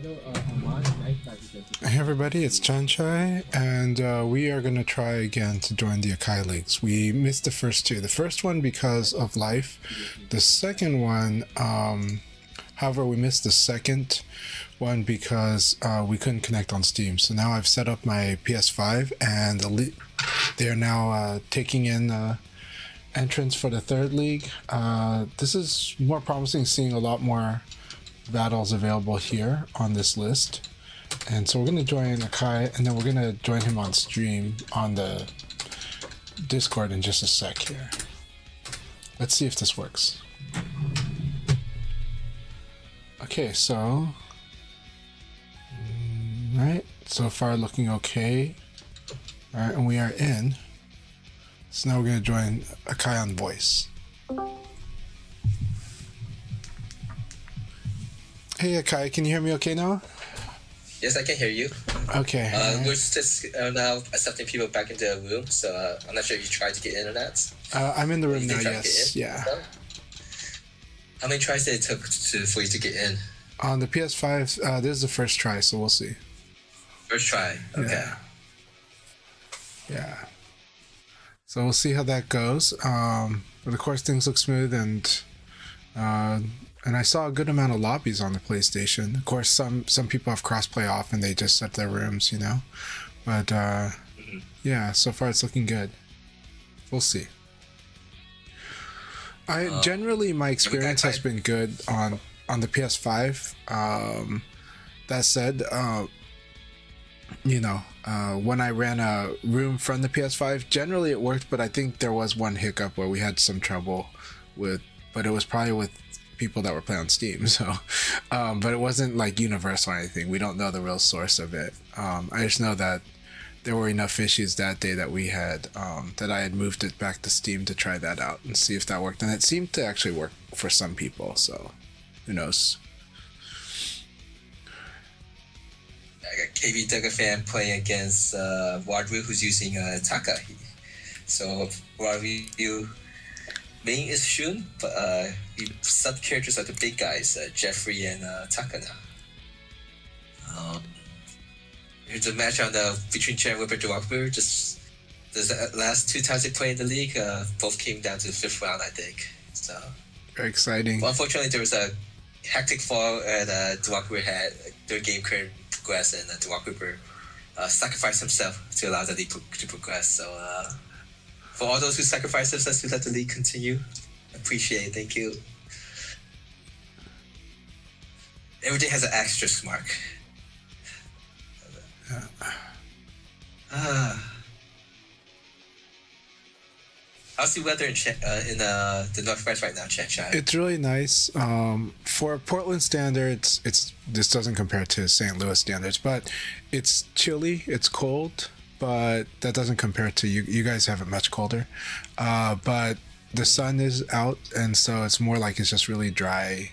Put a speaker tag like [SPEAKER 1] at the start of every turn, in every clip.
[SPEAKER 1] Hey everybody, it's Chanchai, and we are going to try again to join the Akai Leagues. We missed the first two. The first one because of life. The second one, however, we missed the second one because we couldn't connect on Steam. So now I've set up my PS5, and they're now taking in entrance for the third league. This is more promising, seeing a lot more battles available here on this list. And so we're going to join Akai, and then we're going to join him on stream on the Discord in just a sec here. Let's see if this works. Okay, so... Right, so far looking okay. Alright, and we are in. So now we're going to join Akai on voice. Hey Akai, can you hear me okay now?
[SPEAKER 2] Yes, I can hear you.
[SPEAKER 1] Okay.
[SPEAKER 2] We're just now accepting people back into the room, so I'm not sure if you tried to get in or not.
[SPEAKER 1] I'm in the room now, yes. Yeah.
[SPEAKER 2] How many tries did it took for you to get in?
[SPEAKER 1] On the PS5, this is the first try, so we'll see.
[SPEAKER 2] First try, okay.
[SPEAKER 1] Yeah. So we'll see how that goes. But of course, things look smooth, and I saw a good amount of lobbies on the PlayStation. Of course, some people have crossplay off and they just set their rooms, you know. But yeah, so far it's looking good. We'll see. Generally, my experience has been good on the PS5. That said, you know, when I ran a room from the PS5, generally it worked, but I think there was one hiccup where we had some trouble with, but it was probably with people that were playing on Steam, so but it wasn't like universal or anything. We don't know the real source of it. I just know that there were enough issues that day that we had that I had moved it back to Steam to try that out and see if that worked, and it seemed to actually work for some people, so who knows.
[SPEAKER 2] I got KV Dugga fan playing against Wadru, who's using Taka. So Wadru main is Shun, but the sub characters are the big guys, Jeffrey and Taka now. Here's a match on between Chen Whipper and Dwarfber. Just the last two times they played in the league, both came down to the fifth round, I think. So
[SPEAKER 1] very exciting.
[SPEAKER 2] Well, unfortunately, there was a hectic fall, and Dwarfber had their game couldn't progress, and Dwarfber sacrificed himself to allow the league to progress. So for all those who sacrificed themselves to let the league continue, appreciate it. Thank you. Everything has an asterisk mark. How's the weather in the Northwest right now, Chanchai?
[SPEAKER 1] It's really nice. For Portland standards, this doesn't compare to St. Louis standards, but it's chilly, it's cold, but that doesn't compare to you. You guys have it much colder. But the sun is out, and so it's more like it's just really dry,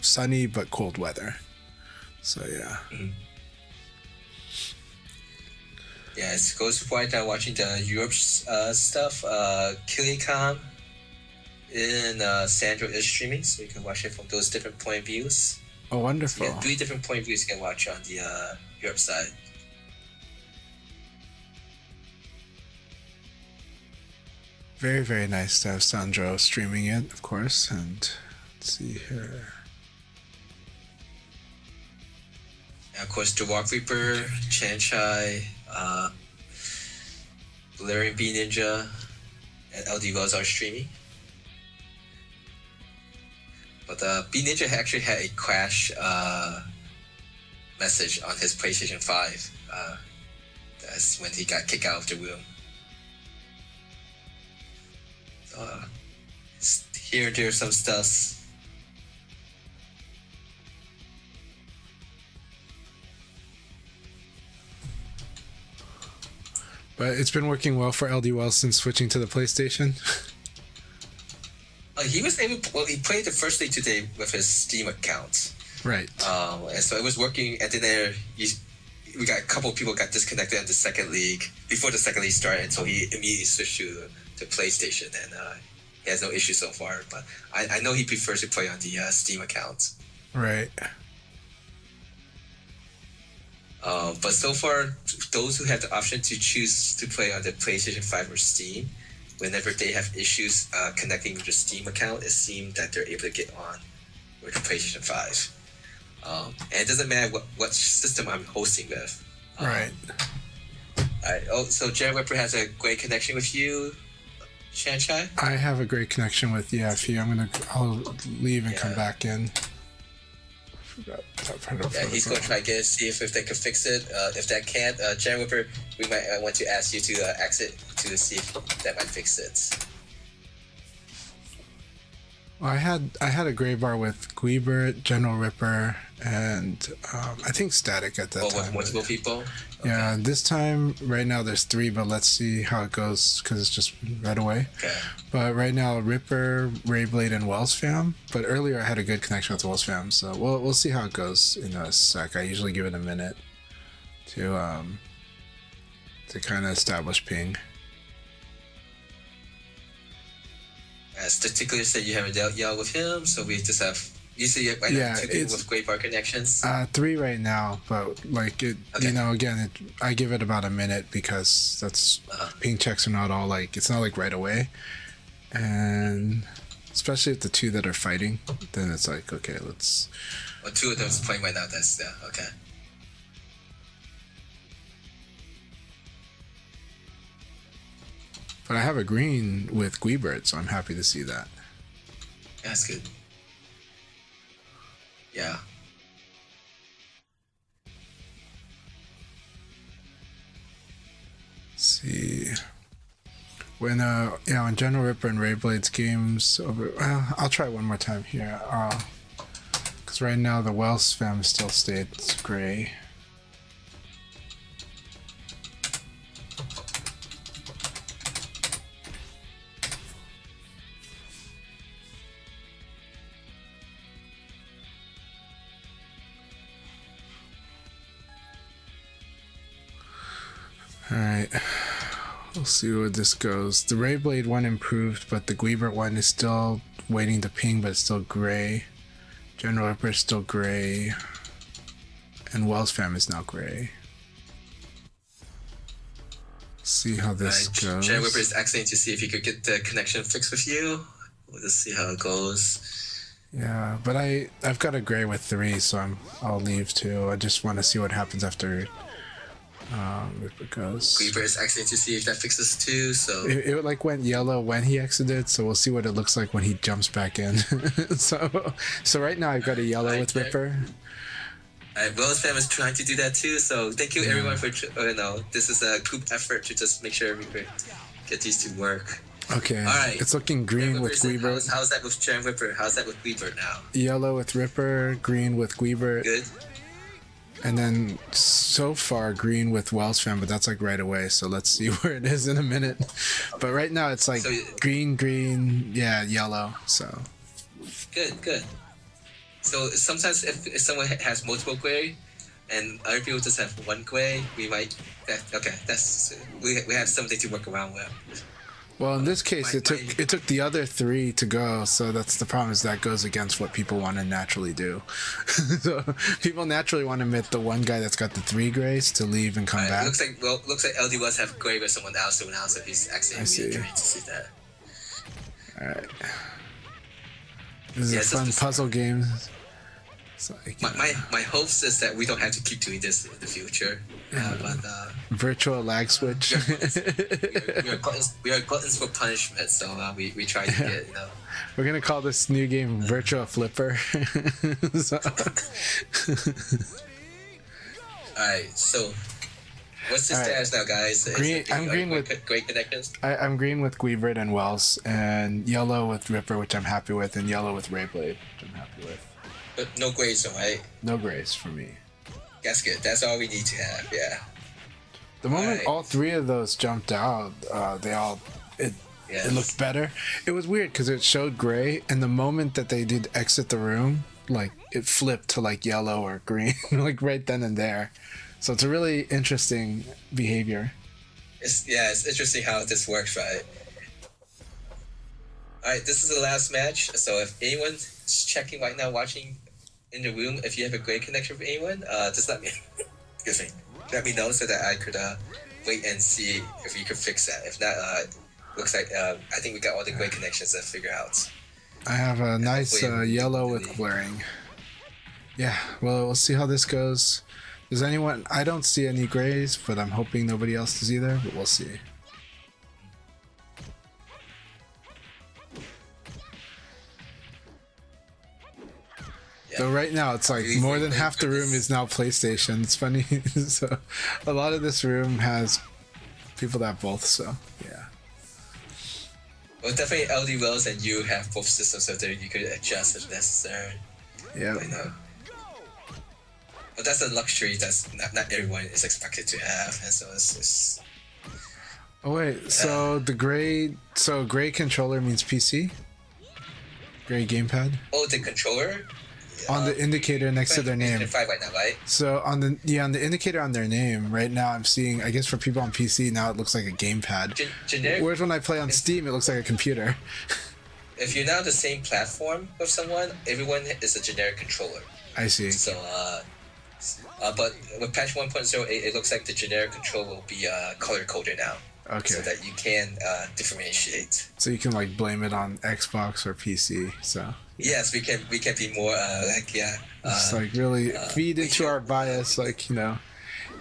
[SPEAKER 1] sunny, but cold weather. So, yeah.
[SPEAKER 2] Mm-hmm. Yeah, it goes right now watching the Europe stuff. Kilikam and Sandro is streaming, so you can watch it from those different point of views.
[SPEAKER 1] Oh, wonderful.
[SPEAKER 2] Yeah, 3 different point of views you can watch on the Europe side.
[SPEAKER 1] Very, very nice to have Sandro streaming it, of course. And let's see here.
[SPEAKER 2] And of course, Dwarf Reaper, Chanchai, Valerian B Ninja, and LD Wells are streaming. But B Ninja actually had a crash message on his PlayStation 5. That's when he got kicked out of the room. Here and there some stuff.
[SPEAKER 1] But it's been working well for LD Wells since switching to the PlayStation.
[SPEAKER 2] He was able. Well, he played the first league today with his Steam account.
[SPEAKER 1] Right.
[SPEAKER 2] And so it was working. And then we got a couple of people got disconnected in the second league before the second league started. So he immediately switched to PlayStation, and he has no issue so far. But I know he prefers to play on the Steam account.
[SPEAKER 1] Right.
[SPEAKER 2] But so far, those who have the option to choose to play on the PlayStation 5 or Steam, whenever they have issues connecting with the Steam account, it seems that they're able to get on with the PlayStation 5. And it doesn't matter what system I'm hosting with.
[SPEAKER 1] Right.
[SPEAKER 2] Alright. Oh, so Jared Whipper has a great connection with you, Shanchai?
[SPEAKER 1] I have a great connection with EFE. I'll leave and come back in. Forgot that part of
[SPEAKER 2] he's going to try again, see if they can fix it. If that can't, Jared Whipper, we might want to ask you to exit to see if that might fix it.
[SPEAKER 1] Well, I had a gray bar with Guibert, General Ripper, and I think Static at that time.
[SPEAKER 2] With multiple people? Okay.
[SPEAKER 1] Yeah, this time, right now there's 3, but let's see how it goes because it's just right away.
[SPEAKER 2] Okay.
[SPEAKER 1] But right now, Ripper, Rayblade, and Wells fam. But earlier I had a good connection with Wells fam, so we'll see how it goes in a sec. I usually give it a minute to kind of establish ping.
[SPEAKER 2] Statistically said you haven't dealt yet with him, so we just have usually right now 2 people with great bar connections.
[SPEAKER 1] 3 right now, but like it, again, I give it about a minute because that's ping checks are not all like it's not like right away, and especially if the 2 that are fighting, then it's like okay, let's.
[SPEAKER 2] Well, 2 of them is playing right now. That's okay.
[SPEAKER 1] But I have a green with Guibert, so I'm happy to see that.
[SPEAKER 2] That's good. Yeah.
[SPEAKER 1] Let's see. When on General Ripper and Rayblade's games over, I'll try one more time here. Because right now the Wells fam still stays gray. Alright, we'll see where this goes. The Rayblade one improved, but the Guibert one is still waiting to ping, but it's still gray. General Ripper is still gray. And Wells fam is now gray. See how this goes.
[SPEAKER 2] General Ripper is asking to see if he could get the connection fixed with you. We'll just see how it goes.
[SPEAKER 1] Yeah, but I've got a gray with 3, so I'll leave too. I just want to see what happens after Ripper goes.
[SPEAKER 2] Guibert is asking to see if that fixes too, so
[SPEAKER 1] it like went yellow when he exited, so we'll see what it looks like when he jumps back in. so right now I've got a yellow with Ripper.
[SPEAKER 2] Wells fam is trying to do that too, so thank you everyone for this is a group effort to just make sure we could get these to work.
[SPEAKER 1] Okay. All right. It's looking green with Guibert.
[SPEAKER 2] How's that with Jared Whipper? How's that with Guibert now?
[SPEAKER 1] Yellow with Ripper, green with Guibert.
[SPEAKER 2] Good.
[SPEAKER 1] And then so far green with Wells fam, but that's like right away. So let's see where it is in a minute. But right now it's like green, yellow. So
[SPEAKER 2] good. So sometimes if someone has multiple gray, and other people just have one gray, we might. We have something to work around with.
[SPEAKER 1] Well, in this case, it took the other 3 to go, so that's the problem. Is that goes against what people want to naturally do. So people naturally want to admit the one guy that's got the 3 grays to leave and come back.
[SPEAKER 2] Looks like LD was have gray with someone else, so he's actually really to see that.
[SPEAKER 1] All right, this is a fun puzzle game. Like,
[SPEAKER 2] my hopes is that we don't have to keep doing this in the future. But
[SPEAKER 1] virtual lag switch.
[SPEAKER 2] we are gluttons for punishment, so we try to get
[SPEAKER 1] We're gonna call this new game Virtual Flipper.
[SPEAKER 2] Alright, so what's the status now, guys?
[SPEAKER 1] I'm green with
[SPEAKER 2] great connections.
[SPEAKER 1] I'm green with Guibert and Wells, and yellow with Ripper, which I'm happy with, and yellow with Rayblade, which I'm happy with.
[SPEAKER 2] But no grays, though, right?
[SPEAKER 1] No grays for me.
[SPEAKER 2] That's good. That's all we need to have. Yeah.
[SPEAKER 1] The moment all 3 of those jumped out, it looked better. It was weird because it showed gray, and the moment that they did exit the room, like it flipped to like yellow or green, like right then and there. So it's a really interesting behavior.
[SPEAKER 2] It's interesting how this works, right? All right, this is the last match. So if anyone's checking right now, watching in the room, if you have a great connection with anyone, just let me. excuse me, let me know so that I could wait and see if we could fix that. If not, looks like I think we got all the great connections to figure out.
[SPEAKER 1] I have a nice yellow with glaring. Yeah, well, we'll see how this goes. Does anyone... I don't see any grays, but I'm hoping nobody else does either, but we'll see. Yeah. So right now, it's like more than half the room is now PlayStation. It's funny. So a lot of this room has people that have both, so yeah.
[SPEAKER 2] Well, definitely LD Wells and you have both systems, so there you could adjust if necessary.
[SPEAKER 1] Yeah.
[SPEAKER 2] I know. But that's a luxury that's not everyone is expected to have, and so it's
[SPEAKER 1] oh wait, so the gray controller means PC? Gray gamepad?
[SPEAKER 2] Oh, the controller?
[SPEAKER 1] On the indicator next to their name.
[SPEAKER 2] 5 right now, right?
[SPEAKER 1] So on the indicator on their name right now, I'm seeing, I guess for people on PC now it looks like a gamepad.
[SPEAKER 2] Generic.
[SPEAKER 1] Whereas when I play on Steam, it looks like a computer.
[SPEAKER 2] If you're not on the same platform with someone, everyone is a generic controller.
[SPEAKER 1] I see.
[SPEAKER 2] So but with patch 1.0, it looks like the generic control will be color coded now.
[SPEAKER 1] Okay.
[SPEAKER 2] So that you can differentiate.
[SPEAKER 1] So you can like blame it on Xbox or PC. So.
[SPEAKER 2] Yes, we can be more
[SPEAKER 1] just like really feed into our bias, like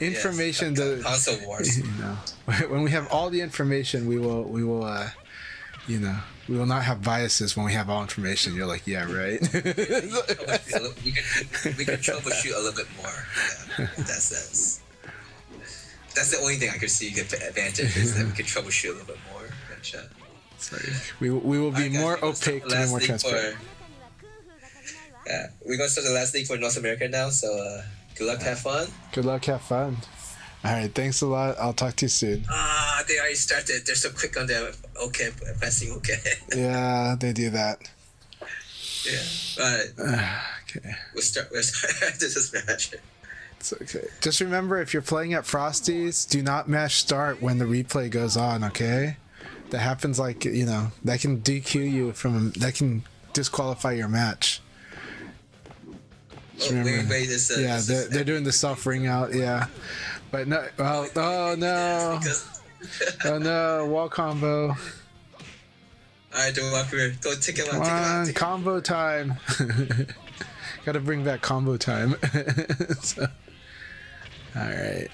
[SPEAKER 1] information.
[SPEAKER 2] Yes, console wars.
[SPEAKER 1] When we have all the information, we will we will not have biases when we have all information. You're like, yeah, right.
[SPEAKER 2] we can troubleshoot a little bit more. Yeah, in that sense. That's the only thing I could see the advantage is that we can troubleshoot a little bit more.
[SPEAKER 1] Sorry. We will be more opaque to be more transparent.
[SPEAKER 2] Yeah, we're going to start the last league for North America now, so good luck, have fun.
[SPEAKER 1] Good luck, have fun. All right, thanks a lot. I'll talk to you soon.
[SPEAKER 2] They already started. They're so quick on their okay, pressing okay.
[SPEAKER 1] Yeah, they do that.
[SPEAKER 2] Yeah, alright.
[SPEAKER 1] Okay.
[SPEAKER 2] We'll start after this match.
[SPEAKER 1] It's okay. Just remember, if you're playing at Frosty's, do not mash start when the replay goes on, okay? That happens like, that can DQ you that can disqualify your match.
[SPEAKER 2] Wait,
[SPEAKER 1] they're doing the self ring out, yeah. But no, well, oh no. Oh no, wall combo.
[SPEAKER 2] Alright, don't walk here. Go take him out,
[SPEAKER 1] Come on, combo time. Gotta bring back combo time. So, alright.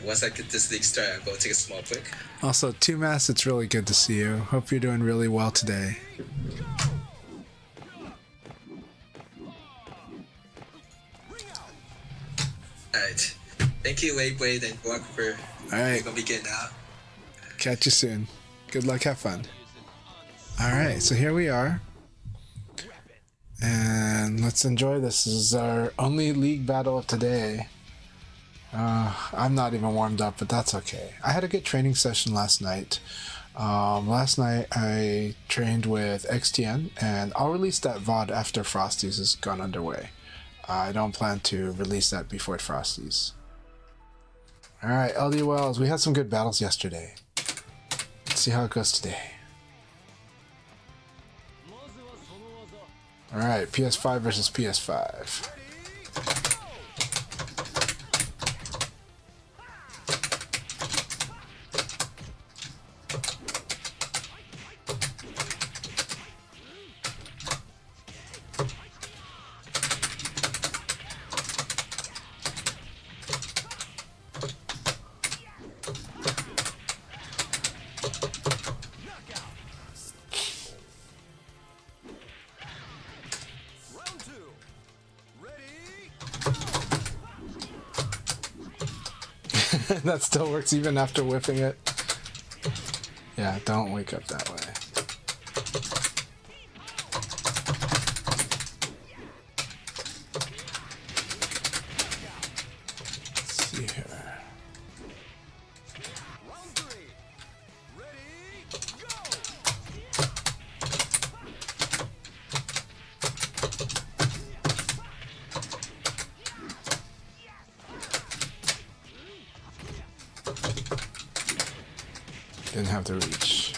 [SPEAKER 2] Once I get this league started, I'll go take a small break.
[SPEAKER 1] Also, 2Mass, it's really good to see you. Hope you're doing really well today.
[SPEAKER 2] Alright. Thank you, Wade and Walker.
[SPEAKER 1] Alright.
[SPEAKER 2] We're gonna begin now.
[SPEAKER 1] Catch you soon. Good luck, have fun. Alright, so here we are. And let's enjoy this. This is our only league battle of today. I'm not even warmed up, but that's okay. I had a good training session last night. Last night I trained with XTN, and I'll release that VOD after Frosty's has gone underway. I don't plan to release that before Frosty's. Alright, LD Wells, we had some good battles yesterday. Let's see how it goes today. Alright, PS5 versus PS5. That still works even after whipping it. Yeah, don't wake up that way. Let's see here. Didn't have the reach.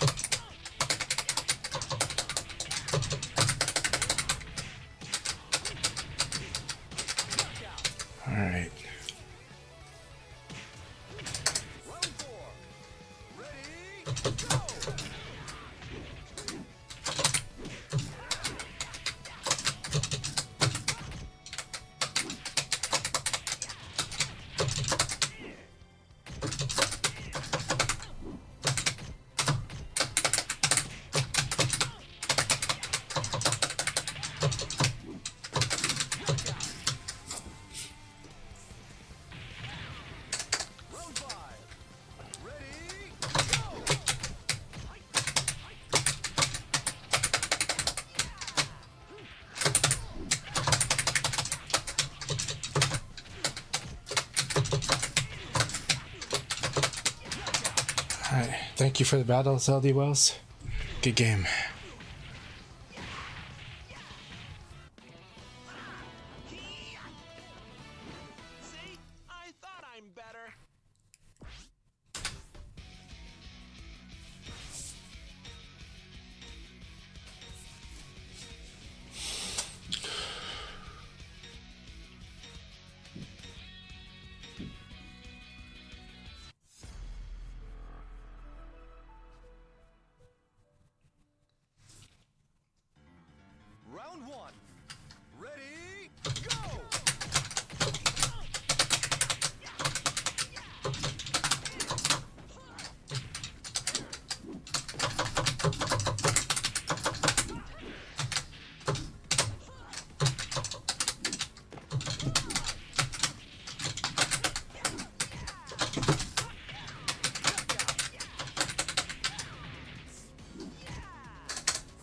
[SPEAKER 1] right. Alright, thank you for the battle, LD Wells. Good game.
[SPEAKER 3] See? I thought I'm better. Round one. Ready, go!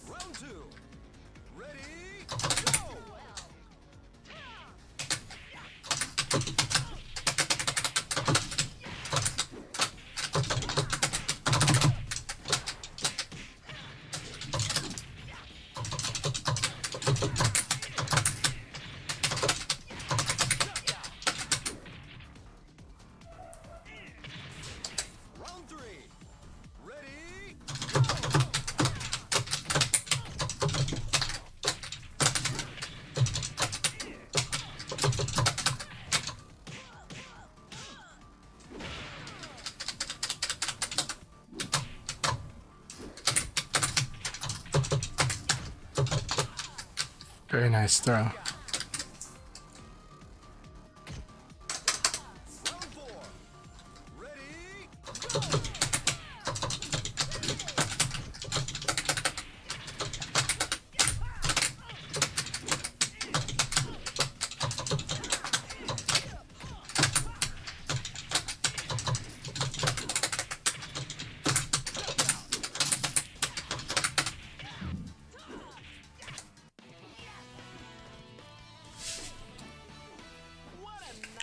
[SPEAKER 3] Round two. Ready, go! Round three. Ready, go!
[SPEAKER 1] Very nice throw.
[SPEAKER 3] Round four. Ready, go!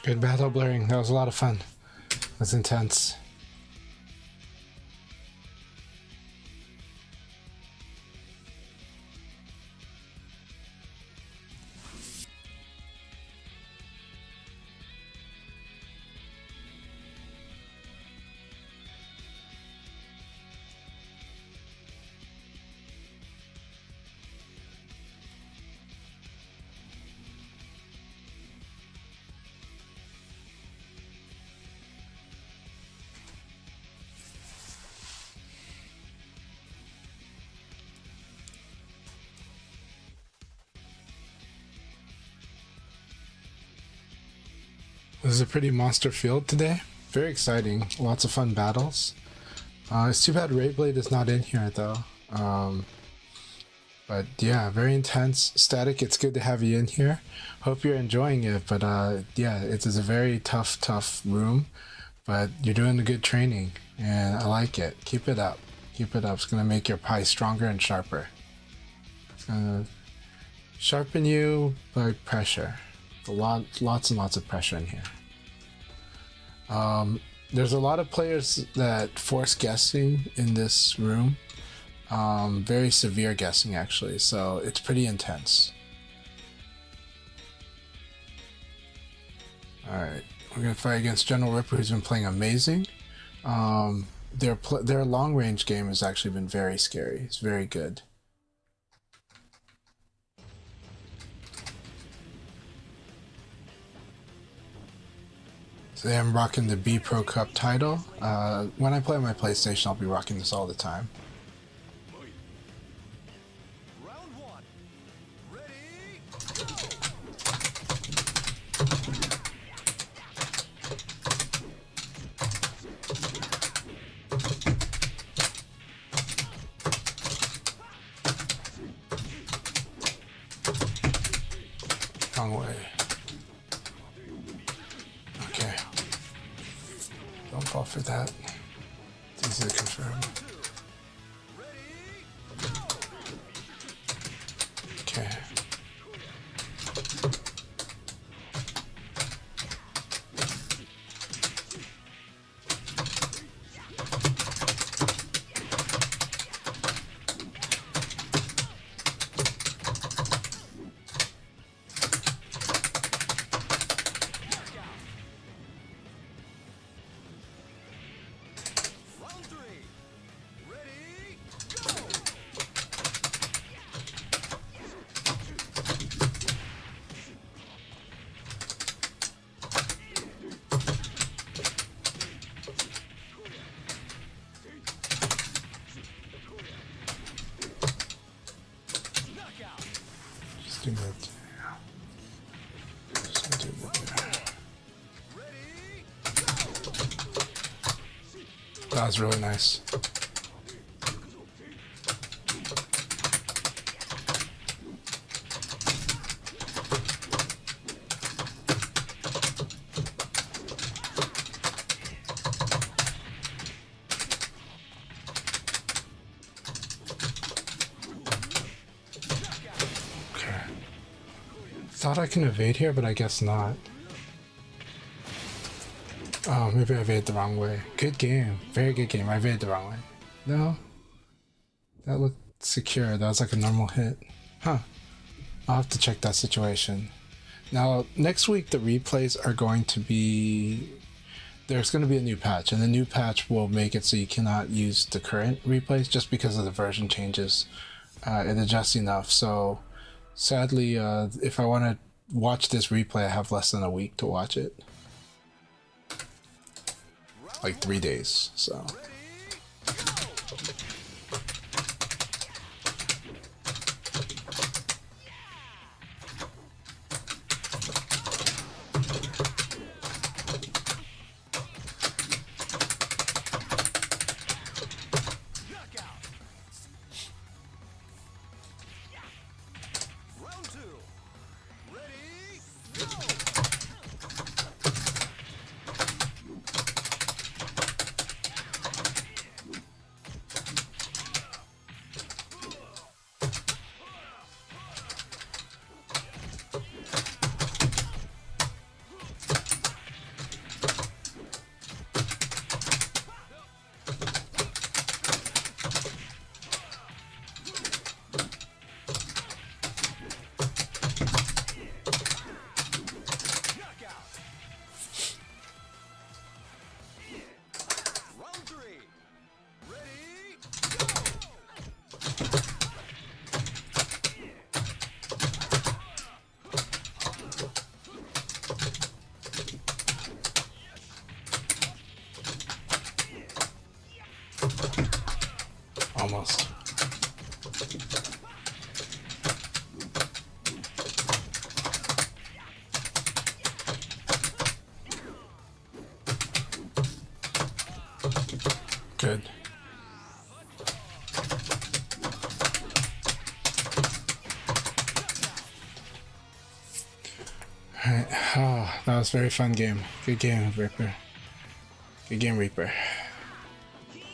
[SPEAKER 1] Good battle blurring. That was a lot of fun. That's intense. This is a pretty monster field today. Very exciting. Lots of fun battles. It's too bad Rayblade is not in here though. But yeah, very intense. Static, it's good to have you in here. Hope you're enjoying it. But yeah, it is a very tough room. But you're doing a good training and I like it. Keep it up. Keep it up. It's going to make your pie stronger and sharper. It's going to sharpen you by pressure. Lots and lots of pressure in here. There's a lot of players that force guessing in this room. Very severe guessing actually, so it's pretty intense. Alright, we're gonna fight against General Ripper, who's been playing amazing. Their long range game has actually been very scary. It's very good. Today I'm rocking the B Pro Cup title. When I play on my PlayStation, I'll be rocking this all the time.
[SPEAKER 3] Round one. Ready?
[SPEAKER 1] Wrong way. Okay. Don't fall for that. It's easy to confirm. Okay.
[SPEAKER 3] Round three. Ready? Knockout.
[SPEAKER 1] Just do that. Just do that there.
[SPEAKER 3] Ready?
[SPEAKER 1] That was really nice. Okay. Thought I can evade here, but I guess not. Oh, maybe I evaded the wrong way. Good game. Very good game. I evaded the wrong way. No. That looked secure. That was like a normal hit. Huh. I'll have to check that situation. Now, next week the replays are going to be... There's going to be a new patch, and the new patch will make it so you cannot use the current replays just because of the version changes. It adjusts enough, so sadly, if I want to watch this replay, I have less than a week to watch it. Like 3 days, so...
[SPEAKER 3] Knockout. Round two. Ready? Knockout. Round three. Ready?
[SPEAKER 1] Almost. Good. Alright. Oh, that was a very fun game. Good game, Reaper. Good game, Reaper.
[SPEAKER 3] See?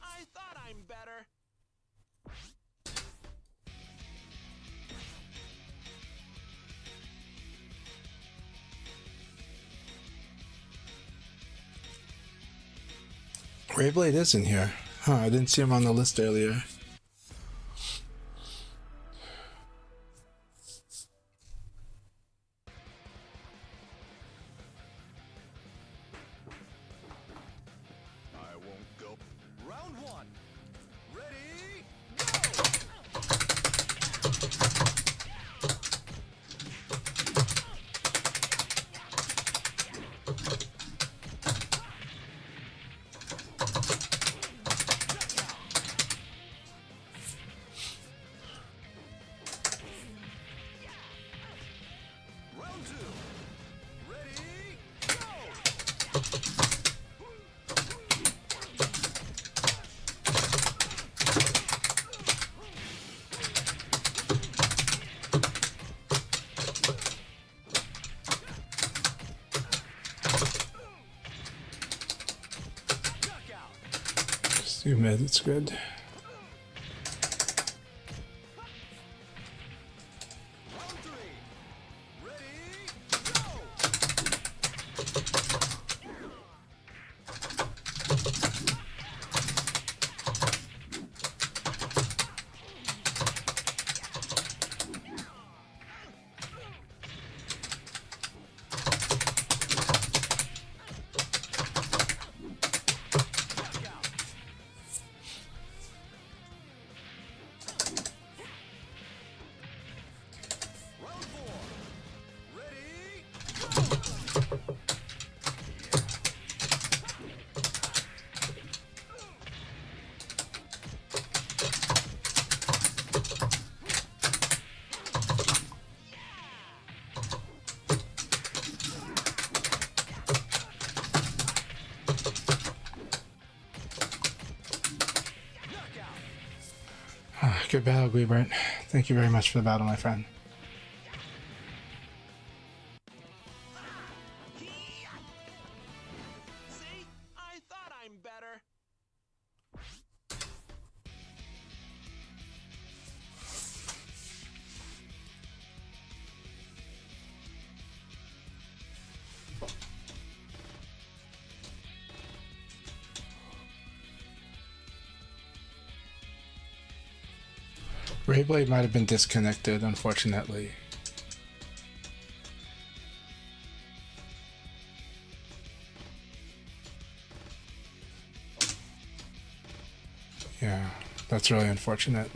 [SPEAKER 3] I thought I'm better.
[SPEAKER 1] Rayblade is in here. Huh, I didn't see him on the list earlier.
[SPEAKER 3] I won't go. Round one. Ready?
[SPEAKER 1] Do mid, it's good. Good battle, Guibert. Thank you very much for the battle, my friend.
[SPEAKER 3] See? I thought I'm better.
[SPEAKER 1] Rayblade might have been disconnected, unfortunately. Yeah, that's really unfortunate.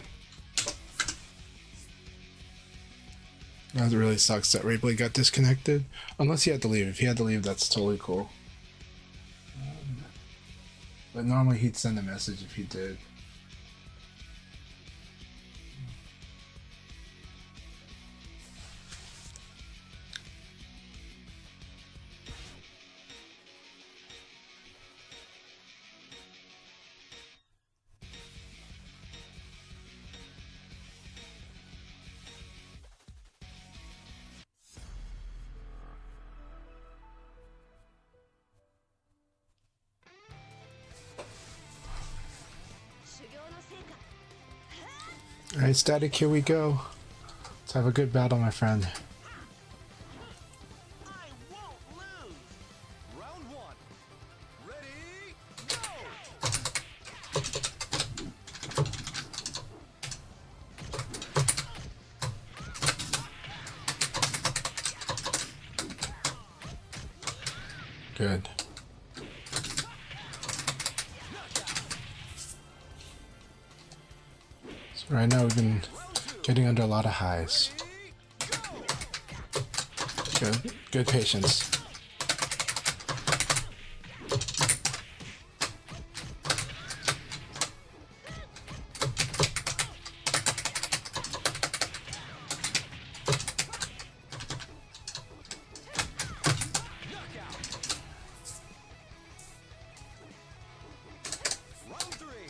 [SPEAKER 1] That really sucks that Rayblade got disconnected. Unless he had to leave. If he had to leave, that's totally cool. But normally he'd send a message if he did. Alright, Static, here we go. Let's have a good battle, my friend.
[SPEAKER 3] I won't lose. Round one. Ready, go.
[SPEAKER 1] Good. So right now we've been getting under a lot of highs. Good. Good patience.
[SPEAKER 3] Round three.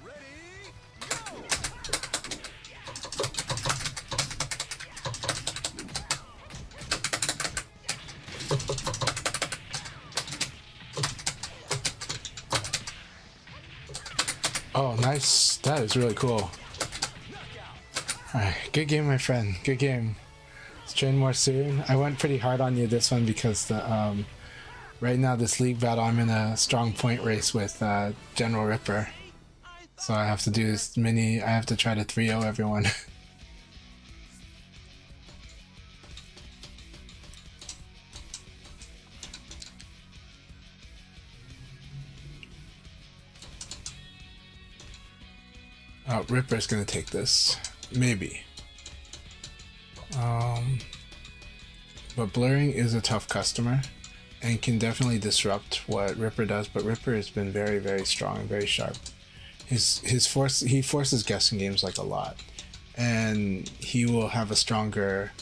[SPEAKER 3] Ready, go.
[SPEAKER 1] Oh, nice. That is really cool. Alright, good game, my friend. Good game. Let's train more soon. I went pretty hard on you this one because the right now this league battle I'm in a strong point race with General Ripper. So I have to do this mini. I have to try to 3-0 everyone. Oh, Ripper's gonna take this. Maybe. But blurring is a tough customer and can definitely disrupt what Ripper does, but Ripper has been very, very strong and very sharp. He forces guessing games like a lot, and he will have a stronger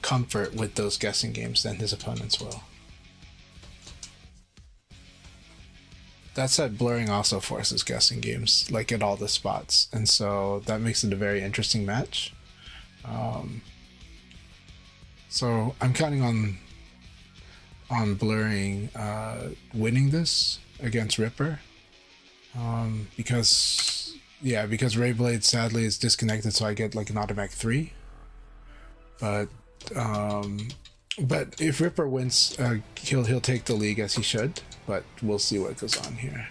[SPEAKER 1] comfort with those guessing games than his opponents will. That said, blurring also forces guessing games, like at all the spots, and so that makes it a very interesting match. So I'm counting on blurring winning this against Ripper. because Rayblade sadly is disconnected, so I get like an automatic 3. But if Ripper wins, he'll take the league as he should. But we'll see what goes on here.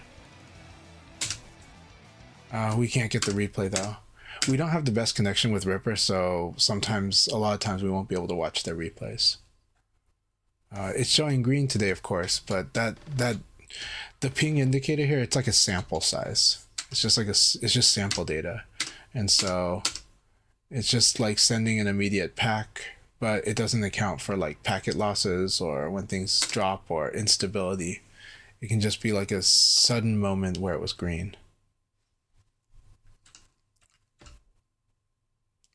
[SPEAKER 1] We can't get the replay though. We don't have the best connection with Ripper, so a lot of times we won't be able to watch their replays. It's showing green today, of course, but the ping indicator here, it's like a sample size. It's just sample data, and so it's just like sending an immediate pack, but it doesn't account for like packet losses or when things drop or instability. It can just be like a sudden moment where it was green.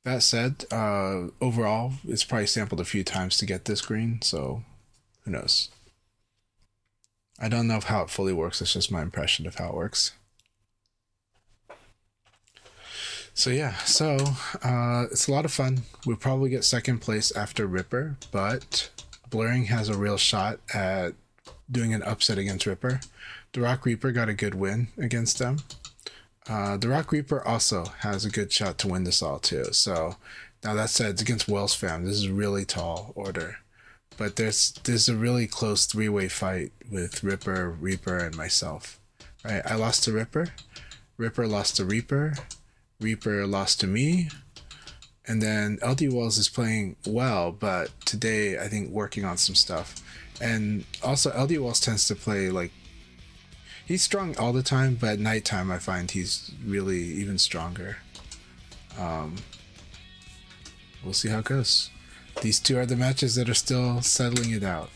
[SPEAKER 1] That said, overall, it's probably sampled a few times to get this green, so who knows? I don't know how it fully works, it's just my impression of how it works. So yeah, it's a lot of fun. We'll probably get second place after Ripper, but Blurring has a real shot at doing an upset against Ripper. The Rock Reaper got a good win against them. The Rock Reaper also has a good shot to win this all too. So now that said, it's against Wells fam. This is a really tall order, but there's a really close 3-way fight with Ripper, Reaper, and myself. Right? I lost to Ripper. Ripper lost to Reaper. Reaper lost to me. And then LD Wells is playing well, but today I think working on some stuff. And also LD Wells tends to play like, he's strong all the time, but at nighttime I find he's really even stronger. We'll see how it goes. These two are the matches that are still settling it out.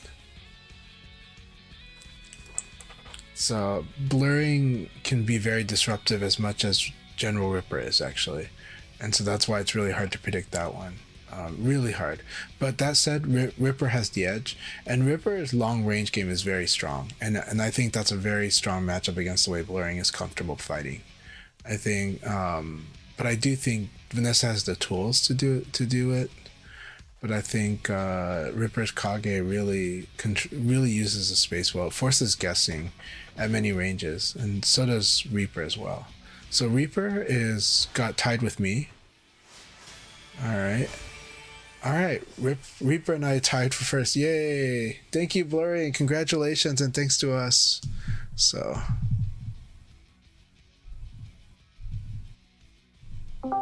[SPEAKER 1] So Blurring can be very disruptive as much as General Ripper is actually. And so that's why it's really hard to predict that one. Really hard. But that said, Ripper has the edge, and Ripper's long range game is very strong, and I think that's a very strong matchup against the way Blurring is comfortable fighting. I think, but I do think Vanessa has the tools to do it. But I think Ripper's Kage really uses the space well. It forces guessing at many ranges, and so does Reaper as well. So Reaper got tied with me. All right, Reaper and I tied for first. Yay! Thank you, Blurring. Congratulations, and thanks to us. So. All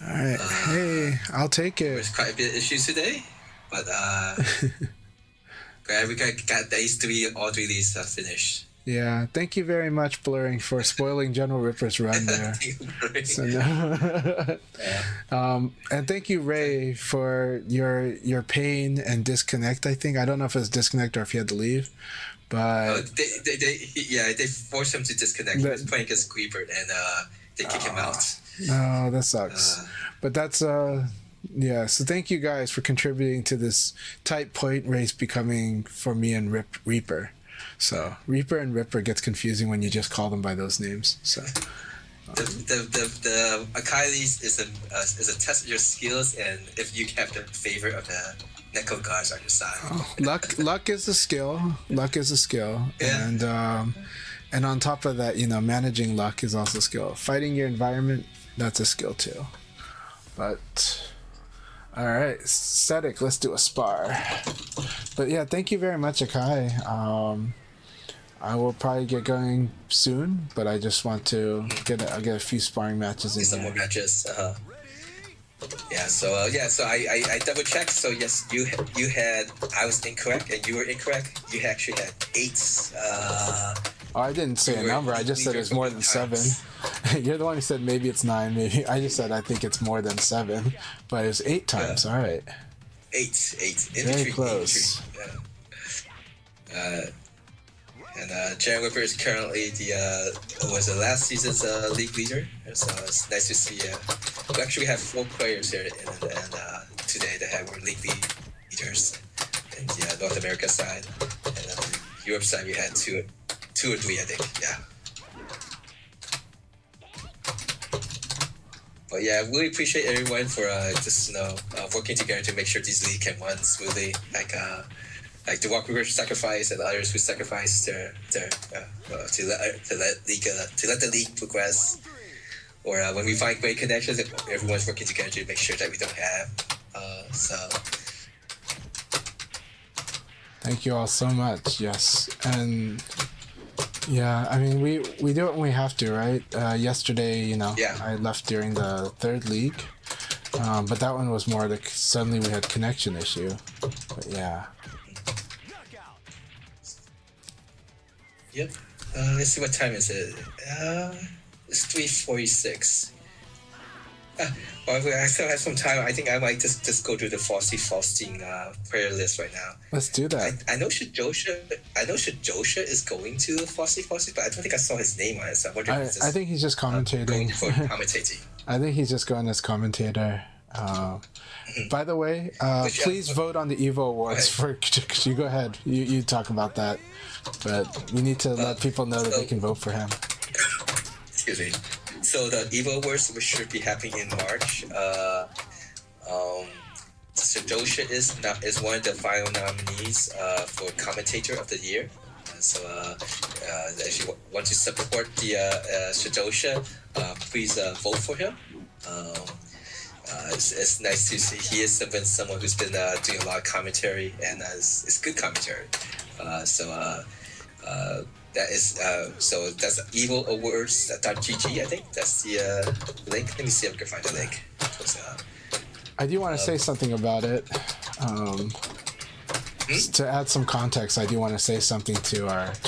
[SPEAKER 1] right. Hey, I'll take it.
[SPEAKER 2] There's quite a bit of issues today, but glad we got these 3 all 3 leads finished.
[SPEAKER 1] Yeah, thank you very much, Blurring, for spoiling General Ripper's run there. So, no. And thank you, Ray, for your pain and disconnect. I don't know if it was disconnect or if he had to leave, but
[SPEAKER 2] they forced him to disconnect. He was playing against Creeper, and they kick him out.
[SPEAKER 1] No, that sucks. But that's yeah. So thank you guys for contributing to this tight point race becoming for me and Reaper. So Reaper and Ripper gets confusing when you just call them by those names. So
[SPEAKER 2] the Akai is a test of your skills, and if you have the favor of the Neko guards on your side.
[SPEAKER 1] Oh, luck is a skill. Luck is a skill,
[SPEAKER 2] yeah.
[SPEAKER 1] And on top of that, managing luck is also a skill. Fighting your environment, that's a skill too. But all right, Static, let's do a spar. But yeah, thank you very much, Akai. I will probably get going soon, but I just want to get a few sparring matches in
[SPEAKER 2] some more matches. So I double checked. So yes, you had, I was incorrect and you were incorrect. You actually had 8.
[SPEAKER 1] I didn't say a number. I just said it's more than 7. You're the one who said maybe it's 9. Maybe I just said I think it's more than 7, but it's 8 times. All right.
[SPEAKER 2] 8.
[SPEAKER 1] Very close.
[SPEAKER 2] And Jared Whipper is currently was last season's league leader. So it's nice to see. We actually have 4 players here and today that were league leaders in the North America side, and the Europe side we had 2 or 3, I think. Yeah. But yeah, I really appreciate everyone for just working together to make sure this league can run smoothly. like the walkers sacrifice and others who sacrifice their to let the league progress. Or when we find great connections, everyone's working together to make sure that we don't have. So.
[SPEAKER 1] Thank you all so much. Yes, and yeah, I mean we do it when we have to, right? Yesterday, I left during the third league, but that one was more like suddenly we had connection issue. But yeah.
[SPEAKER 2] Yep. Let's see what time is it. It's 3:46. Well, I still have some time. I think I might just go through the Fausting prayer list right now.
[SPEAKER 1] Let's do that.
[SPEAKER 2] I know Shadosha is going to Fausting, but I don't think I saw his name on it. So I
[SPEAKER 1] think he's just commentating.
[SPEAKER 2] Going for commentating.
[SPEAKER 1] I think he's just going as commentator. By the way, please vote on the Evo Awards for. You go ahead. You talk about that, but we need to let people know that they can vote for him.
[SPEAKER 2] Excuse me. So the Evo Awards should be happening in March. Sadosha is one of the final nominees for Commentator of the Year. So if you want to support the Sadosha, please vote for him. It's nice to see he is someone who's been doing a lot of commentary, and it's good commentary. That is so that's evilawards.gg. I think that's the link. Let me see if I can find the link.
[SPEAKER 1] I do want to say something about it. To add some context, I do want to say something to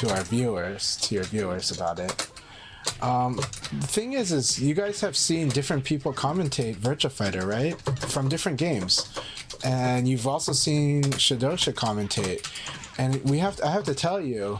[SPEAKER 1] your viewers about it. The thing is you guys have seen different people commentate Virtua Fighter, right? From different games, and you've also seen Shadosha commentate. And I have to tell you,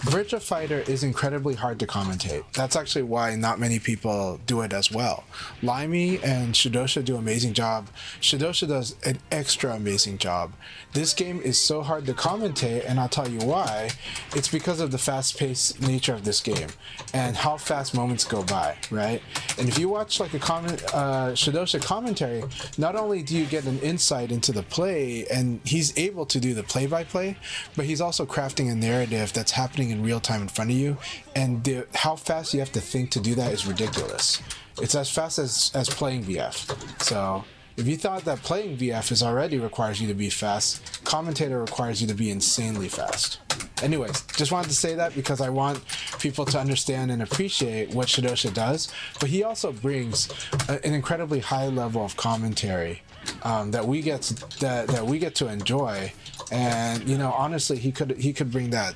[SPEAKER 1] Virtua Fighter is incredibly hard to commentate. That's actually why not many people do it as well. Limey and Shadosha do an amazing job. Shadosha does an extra amazing job. This game is so hard to commentate, and I'll tell you why. It's because of the fast-paced nature of this game and how fast moments go by, right? And if you watch like a Shadosha commentary, not only do you get an insight into the play, and he's able to do the play-by-play, but he's also crafting a narrative that's happening in real time in front of you, and how fast you have to think to do that is ridiculous. It's as fast as playing VF. So if you thought that playing VF is already requires you to be fast, commentator requires you to be insanely fast. Anyways, just wanted to say that because I want people to understand and appreciate what Shadosha does, but he also brings an incredibly high level of commentary that we get to enjoy. And honestly, he could bring that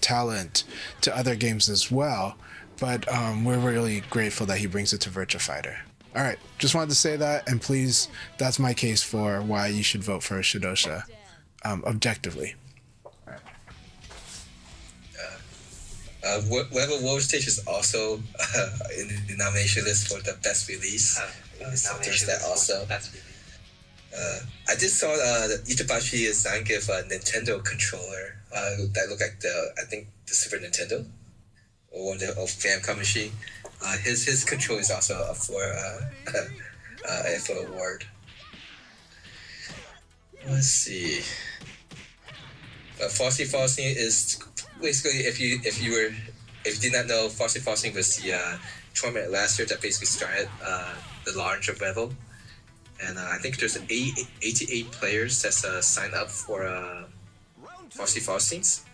[SPEAKER 1] talent to other games as well, but we're really grateful that he brings it to Virtua Fighter. All right, just wanted to say that, and please, that's my case for why you should vote for Shadosha objectively. All right.
[SPEAKER 2] Whatever World Stage is also in the nomination list for the best release. So there's that also. I just saw Itabashi San give a Nintendo controller that looked like the Super Nintendo or the Famicom machine. His controller is also up for award. Let's see. Fausting is basically if you did not know, Fausting was the tournament last year that basically started the launch of Revel. And I think there's 88 players that's signed up for Faustings.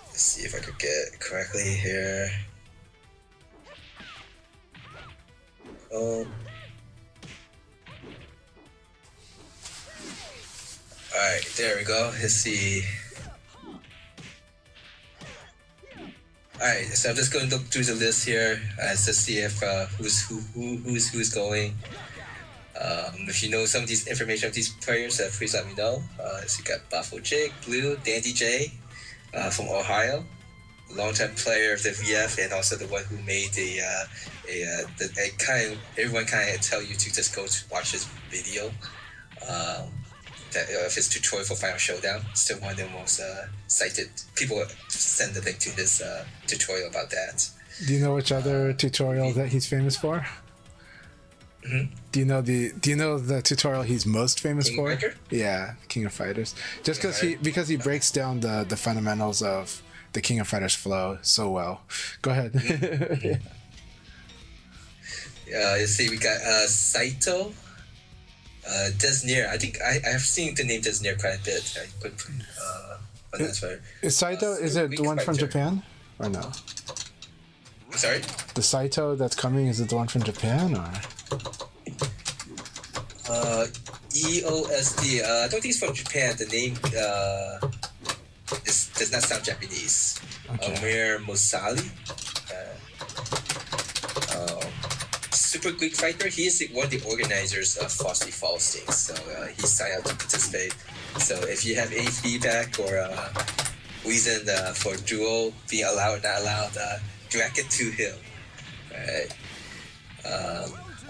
[SPEAKER 2] Let's see if I could get it correctly here. Alright, there we go. Let's see. Alright, so I'm just going to look through the list here to see if who's going. If you know some of these information of these players, please let me know. So you got Buffalo Jake, Blue, Dandy J from Ohio, longtime player of the VF, and also the one who made everyone kind of tell you to just go to watch his video. That of his tutorial for Final Showdown. Still one of the most cited. People send the link to his tutorial about that.
[SPEAKER 1] Do you know which other tutorial that he's famous for? Do you know the tutorial he's most famous
[SPEAKER 2] King
[SPEAKER 1] for?
[SPEAKER 2] of Fighter?
[SPEAKER 1] Yeah, King of Fighters. Just
[SPEAKER 2] King of
[SPEAKER 1] because he breaks down the fundamentals of the King of Fighters flow so well. Go ahead.
[SPEAKER 2] You see, we got Saito, Desnier. I think I've seen the name Desnier quite a bit. On that fire.
[SPEAKER 1] Is Saito, is it the one from Japan? Or no?
[SPEAKER 2] I'm sorry?
[SPEAKER 1] The Saito that's coming, is it the one from Japan or?
[SPEAKER 2] EOSD. I don't think it's from Japan. The name does not sound Japanese.
[SPEAKER 1] Okay.
[SPEAKER 2] Amir Mosali. Super Greek fighter. He is one of the organizers of Frosty Falls things. So he signed up to participate. So if you have any feedback or reason for duo being allowed or not allowed, direct it to him. Right.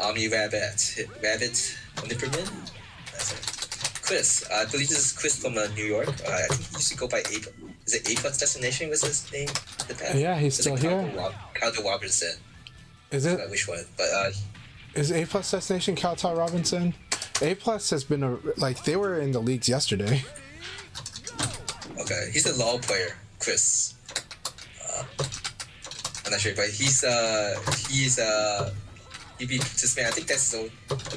[SPEAKER 2] Omni Rabbit Nipperman. That's it. Chris, I believe this is Chris from New York. I think he used to go by A. Is it A Plus Destination? Was his name? In the past?
[SPEAKER 1] Yeah, he's still here.
[SPEAKER 2] Calder Robinson.
[SPEAKER 1] Is it?
[SPEAKER 2] Which one? But
[SPEAKER 1] is A Plus Destination Caltar Robinson? A Plus has been they were in the leagues yesterday.
[SPEAKER 2] okay, he's a LoL player, Chris. I'm not sure, but he beat participating. I think that's the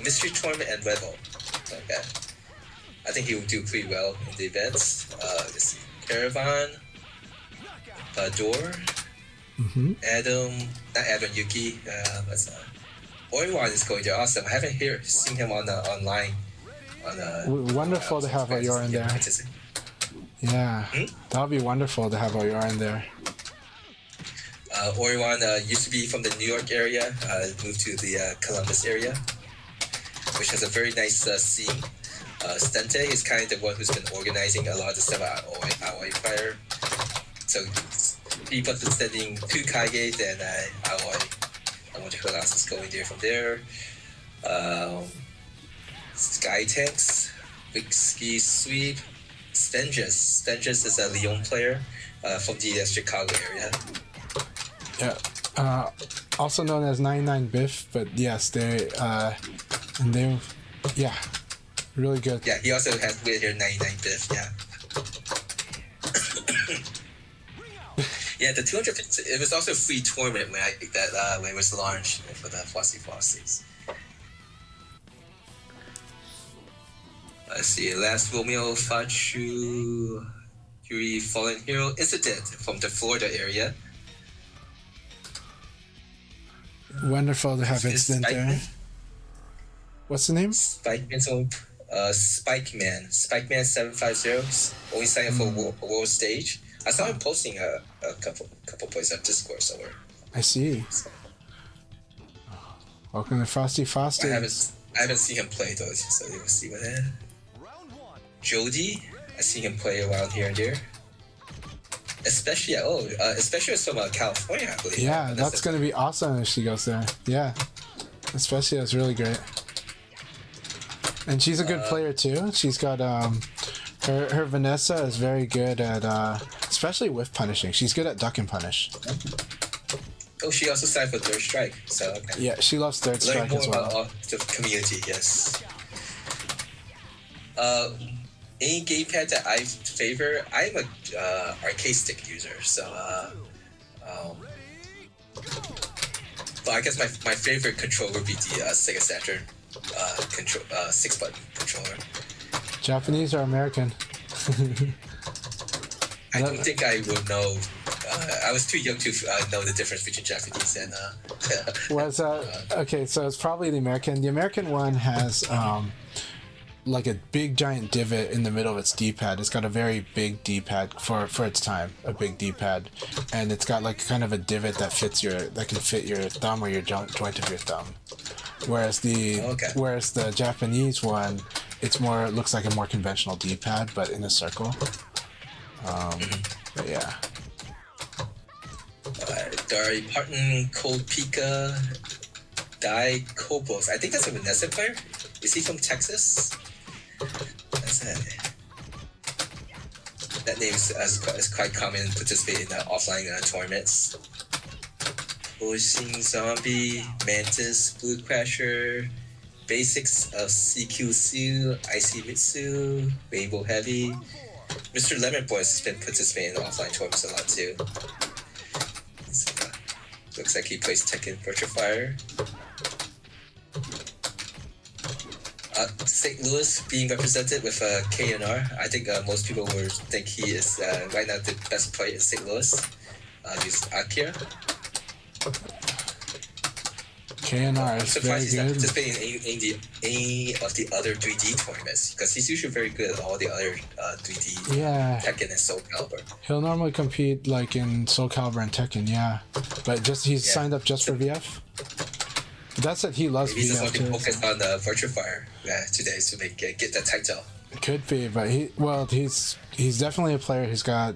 [SPEAKER 2] mystery tournament and Red Bull. Okay, I think he will do pretty well in the events. Let's see, Caravan, Bador, not Adam Yuki. Oiwan is going there. Awesome. I haven't seen him on online.
[SPEAKER 1] Wonderful to have Oyor in there. Yeah, that would be wonderful to have Oyor in there.
[SPEAKER 2] Oiwan used to be from the New York area, moved to the Columbus area, which has a very nice scene. Stente is kind of the one who's been organizing a lot of the stuff at Aoi Fire. So people are sending two Kaiges and Aoi. I wonder who else is going there from there. Sky Tanks, Big Ski Sweep, Stenges. Stenges is a Lyon player from the Chicago area.
[SPEAKER 1] Yeah, also known as 99 Biff, but yes, really good.
[SPEAKER 2] Yeah, he also has with here 99 Biff, yeah. Yeah, the 250, it was also a free tournament when it was launched for the Flossy Flossies. Let's see, Last Romeo Fachu Yuri Fallen Hero Incident from the Florida area.
[SPEAKER 1] Wonderful to have Incident there. What's the name?
[SPEAKER 2] Spikeman 750. Only signed up for World Stage. I saw him posting a couple points on Discord somewhere.
[SPEAKER 1] I see. Welcome to Frosty Frosty.
[SPEAKER 2] I haven't seen him play though, so we'll see what that. Jody, I see him play around here and there. Especially from California, I believe.
[SPEAKER 1] Yeah, that's going to be awesome if she goes there. Yeah, especially that's really great. And she's a good player too. She's got her Vanessa is very good at especially with punishing. She's good at duck and punish.
[SPEAKER 2] Oh, she also signed for Third Strike. So okay.
[SPEAKER 1] Yeah, she loves Third Strike as well.
[SPEAKER 2] Learn more about the community, yes. Any gamepad that I favor, I'm a arcade stick user, so but I guess my favorite controller would be the Sega Saturn 6-button controller.
[SPEAKER 1] Japanese or American?
[SPEAKER 2] I don't think I would know. I was too young to know the difference between Japanese and.
[SPEAKER 1] Okay? So it's probably the American. The American one has like a big giant divot in the middle of its D-pad. It's got a very big D-pad for its time, a big D-pad, and it's got like kind of a divot that can fit your thumb or your joint of your thumb. Whereas the Japanese one, it looks like a more conventional D-pad, but in a circle. But yeah.
[SPEAKER 2] Dari Parton, Cold Pika, Dai Kobos. I think that's a Vanessa player. Is he from Texas? That's it. That name is quite common and participate in offline tournaments. Pushing Zombie, Mantis, Blue Crasher, basics of CQC, IC Mitsu, Rainbow Heavy. Mr. Lemon Boys has been participating in offline tournaments a lot too. So, looks like he plays Tekken Virtua Fire. St. Louis being represented with KNR. I think most people would think he is right now the best player in St. Louis. He's Akira.
[SPEAKER 1] KNR
[SPEAKER 2] I'm
[SPEAKER 1] is very
[SPEAKER 2] surprised he's not
[SPEAKER 1] good.
[SPEAKER 2] participating in any of the other 3D tournaments because he's usually very good at all the other 3D
[SPEAKER 1] Yeah,
[SPEAKER 2] Tekken and Soul Calibur.
[SPEAKER 1] he'll normally compete like in Soul Calibur and Tekken, yeah. But he's signed up just for VF. But that said, he loves
[SPEAKER 2] Maybe he's
[SPEAKER 1] VF
[SPEAKER 2] just want to
[SPEAKER 1] too.
[SPEAKER 2] focus on Virtua Fire today to get that title.
[SPEAKER 1] Could be, but he's definitely a player who's got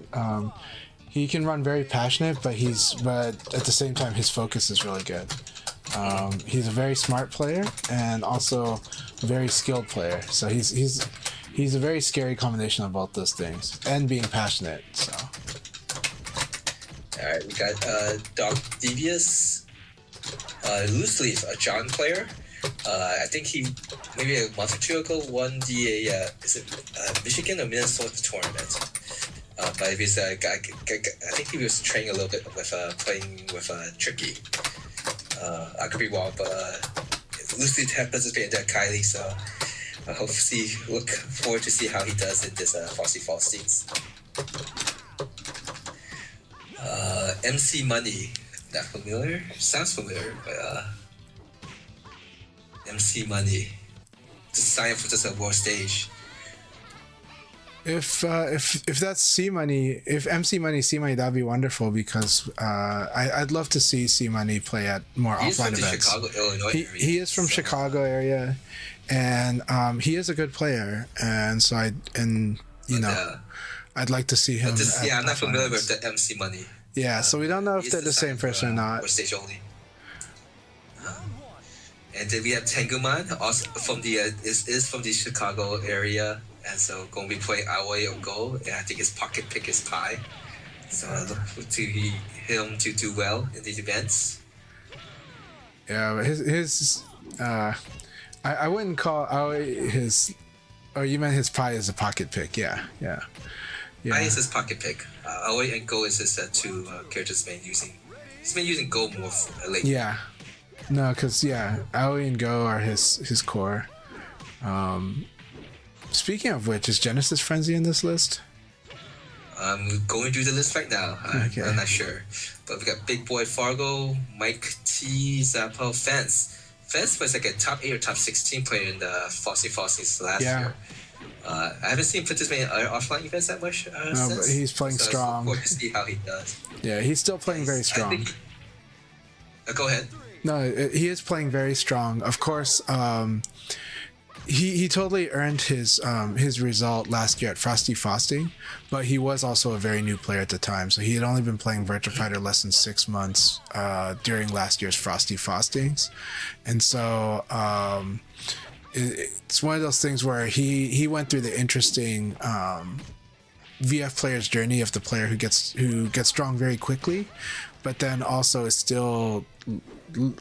[SPEAKER 1] he can run very passionate, but at the same time his focus is really good. He's a very smart player and also a very skilled player. So he's a very scary combination of both those things and being passionate. So
[SPEAKER 2] All right, we got Dog Devious, Loose Leaf, a John player. I think he maybe a month or two ago won the Michigan or Minnesota tournament. But he's I think he was training a little bit with playing with Tricky. I could be wrong, but Loose Leaf has participated in that Kylie, so I look forward to see how he does in this Frosty Fall Seats. MC Money, not familiar? Sounds familiar, but MC Money. To sign up for this world stage.
[SPEAKER 1] if that's C Money, if MC Money C Money, that'd be wonderful because I'd love to see C Money play at more
[SPEAKER 2] He's
[SPEAKER 1] offline
[SPEAKER 2] from the
[SPEAKER 1] events.
[SPEAKER 2] Chicago, Illinois area.
[SPEAKER 1] He is from Chicago area, and he is a good player, and so I'd like to see him.
[SPEAKER 2] I'm not
[SPEAKER 1] offline
[SPEAKER 2] familiar
[SPEAKER 1] events.
[SPEAKER 2] with the MC Money.
[SPEAKER 1] Yeah, so we don't know if
[SPEAKER 2] He's
[SPEAKER 1] they're the same
[SPEAKER 2] designed for,
[SPEAKER 1] person or not.
[SPEAKER 2] World stage only. And then we have Tenguman, also from the is from the Chicago area, and so going to be playing Aoi or Go, and I think his pocket pick is Pi. So I look to him to do well in these events.
[SPEAKER 1] Yeah, but his I wouldn't call Aoi his. Oh, you meant his pie is a pocket pick? Yeah.
[SPEAKER 2] Pi is his pocket pick. Aoi and Go is his two characters he's been using Go more lately.
[SPEAKER 1] Yeah. No, because Aoi and Go are his core. Speaking of which, is Genesis Frenzy in this list?
[SPEAKER 2] I'm going through the list right now.
[SPEAKER 1] Okay.
[SPEAKER 2] I'm not sure. But we got Big Boy Fargo, Mike T, Zappo, Fence. Fence was like a top 8 or top 16 player in the Fossies last year. I haven't seen him participate in other offline events that much since.
[SPEAKER 1] But he's playing strong.
[SPEAKER 2] So I look forward to see how he does.
[SPEAKER 1] Yeah, he's still playing very
[SPEAKER 2] I
[SPEAKER 1] strong.
[SPEAKER 2] think go ahead.
[SPEAKER 1] No, he is playing very strong. Of course, he totally earned his result last year at Frosty Frosting, but he was also a very new player at the time. So he had only been playing Virtua Fighter less than 6 months during last year's Frosty Frostings, and so it's one of those things where he went through the interesting VF player's journey of the player who gets strong very quickly, but then also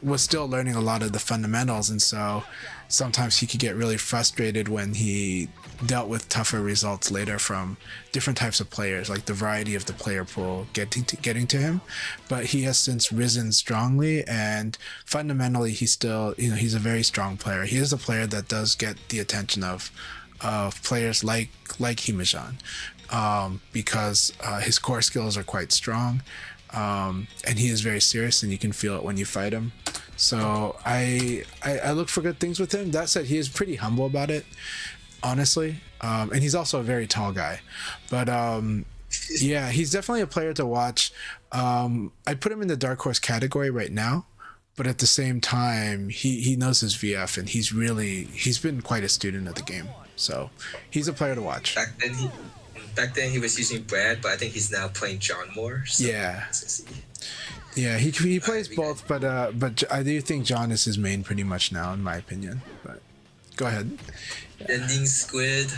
[SPEAKER 1] was still learning a lot of the fundamentals, and so sometimes he could get really frustrated when he dealt with tougher results later from different types of players, like the variety of the player pool getting to him. But he has since risen strongly, and fundamentally he's still, he's a very strong player. He is a player that does get the attention of players like Himajan, because his core skills are quite strong, and he is very serious, and you can feel it when you fight him. So I look for good things with him. That said, he is pretty humble about it, honestly, and he's also a very tall guy. But yeah, he's definitely a player to watch. I'd put him in the dark horse category right now, but at the same time, he knows his VF, and he's been quite a student of the game. So he's a player to watch.
[SPEAKER 2] Back then he was using Brad, but I think he's now playing John more. So
[SPEAKER 1] Yeah. Yeah, he plays both, but I do think John is his main pretty much now, in my opinion. But go ahead.
[SPEAKER 2] Ending Squid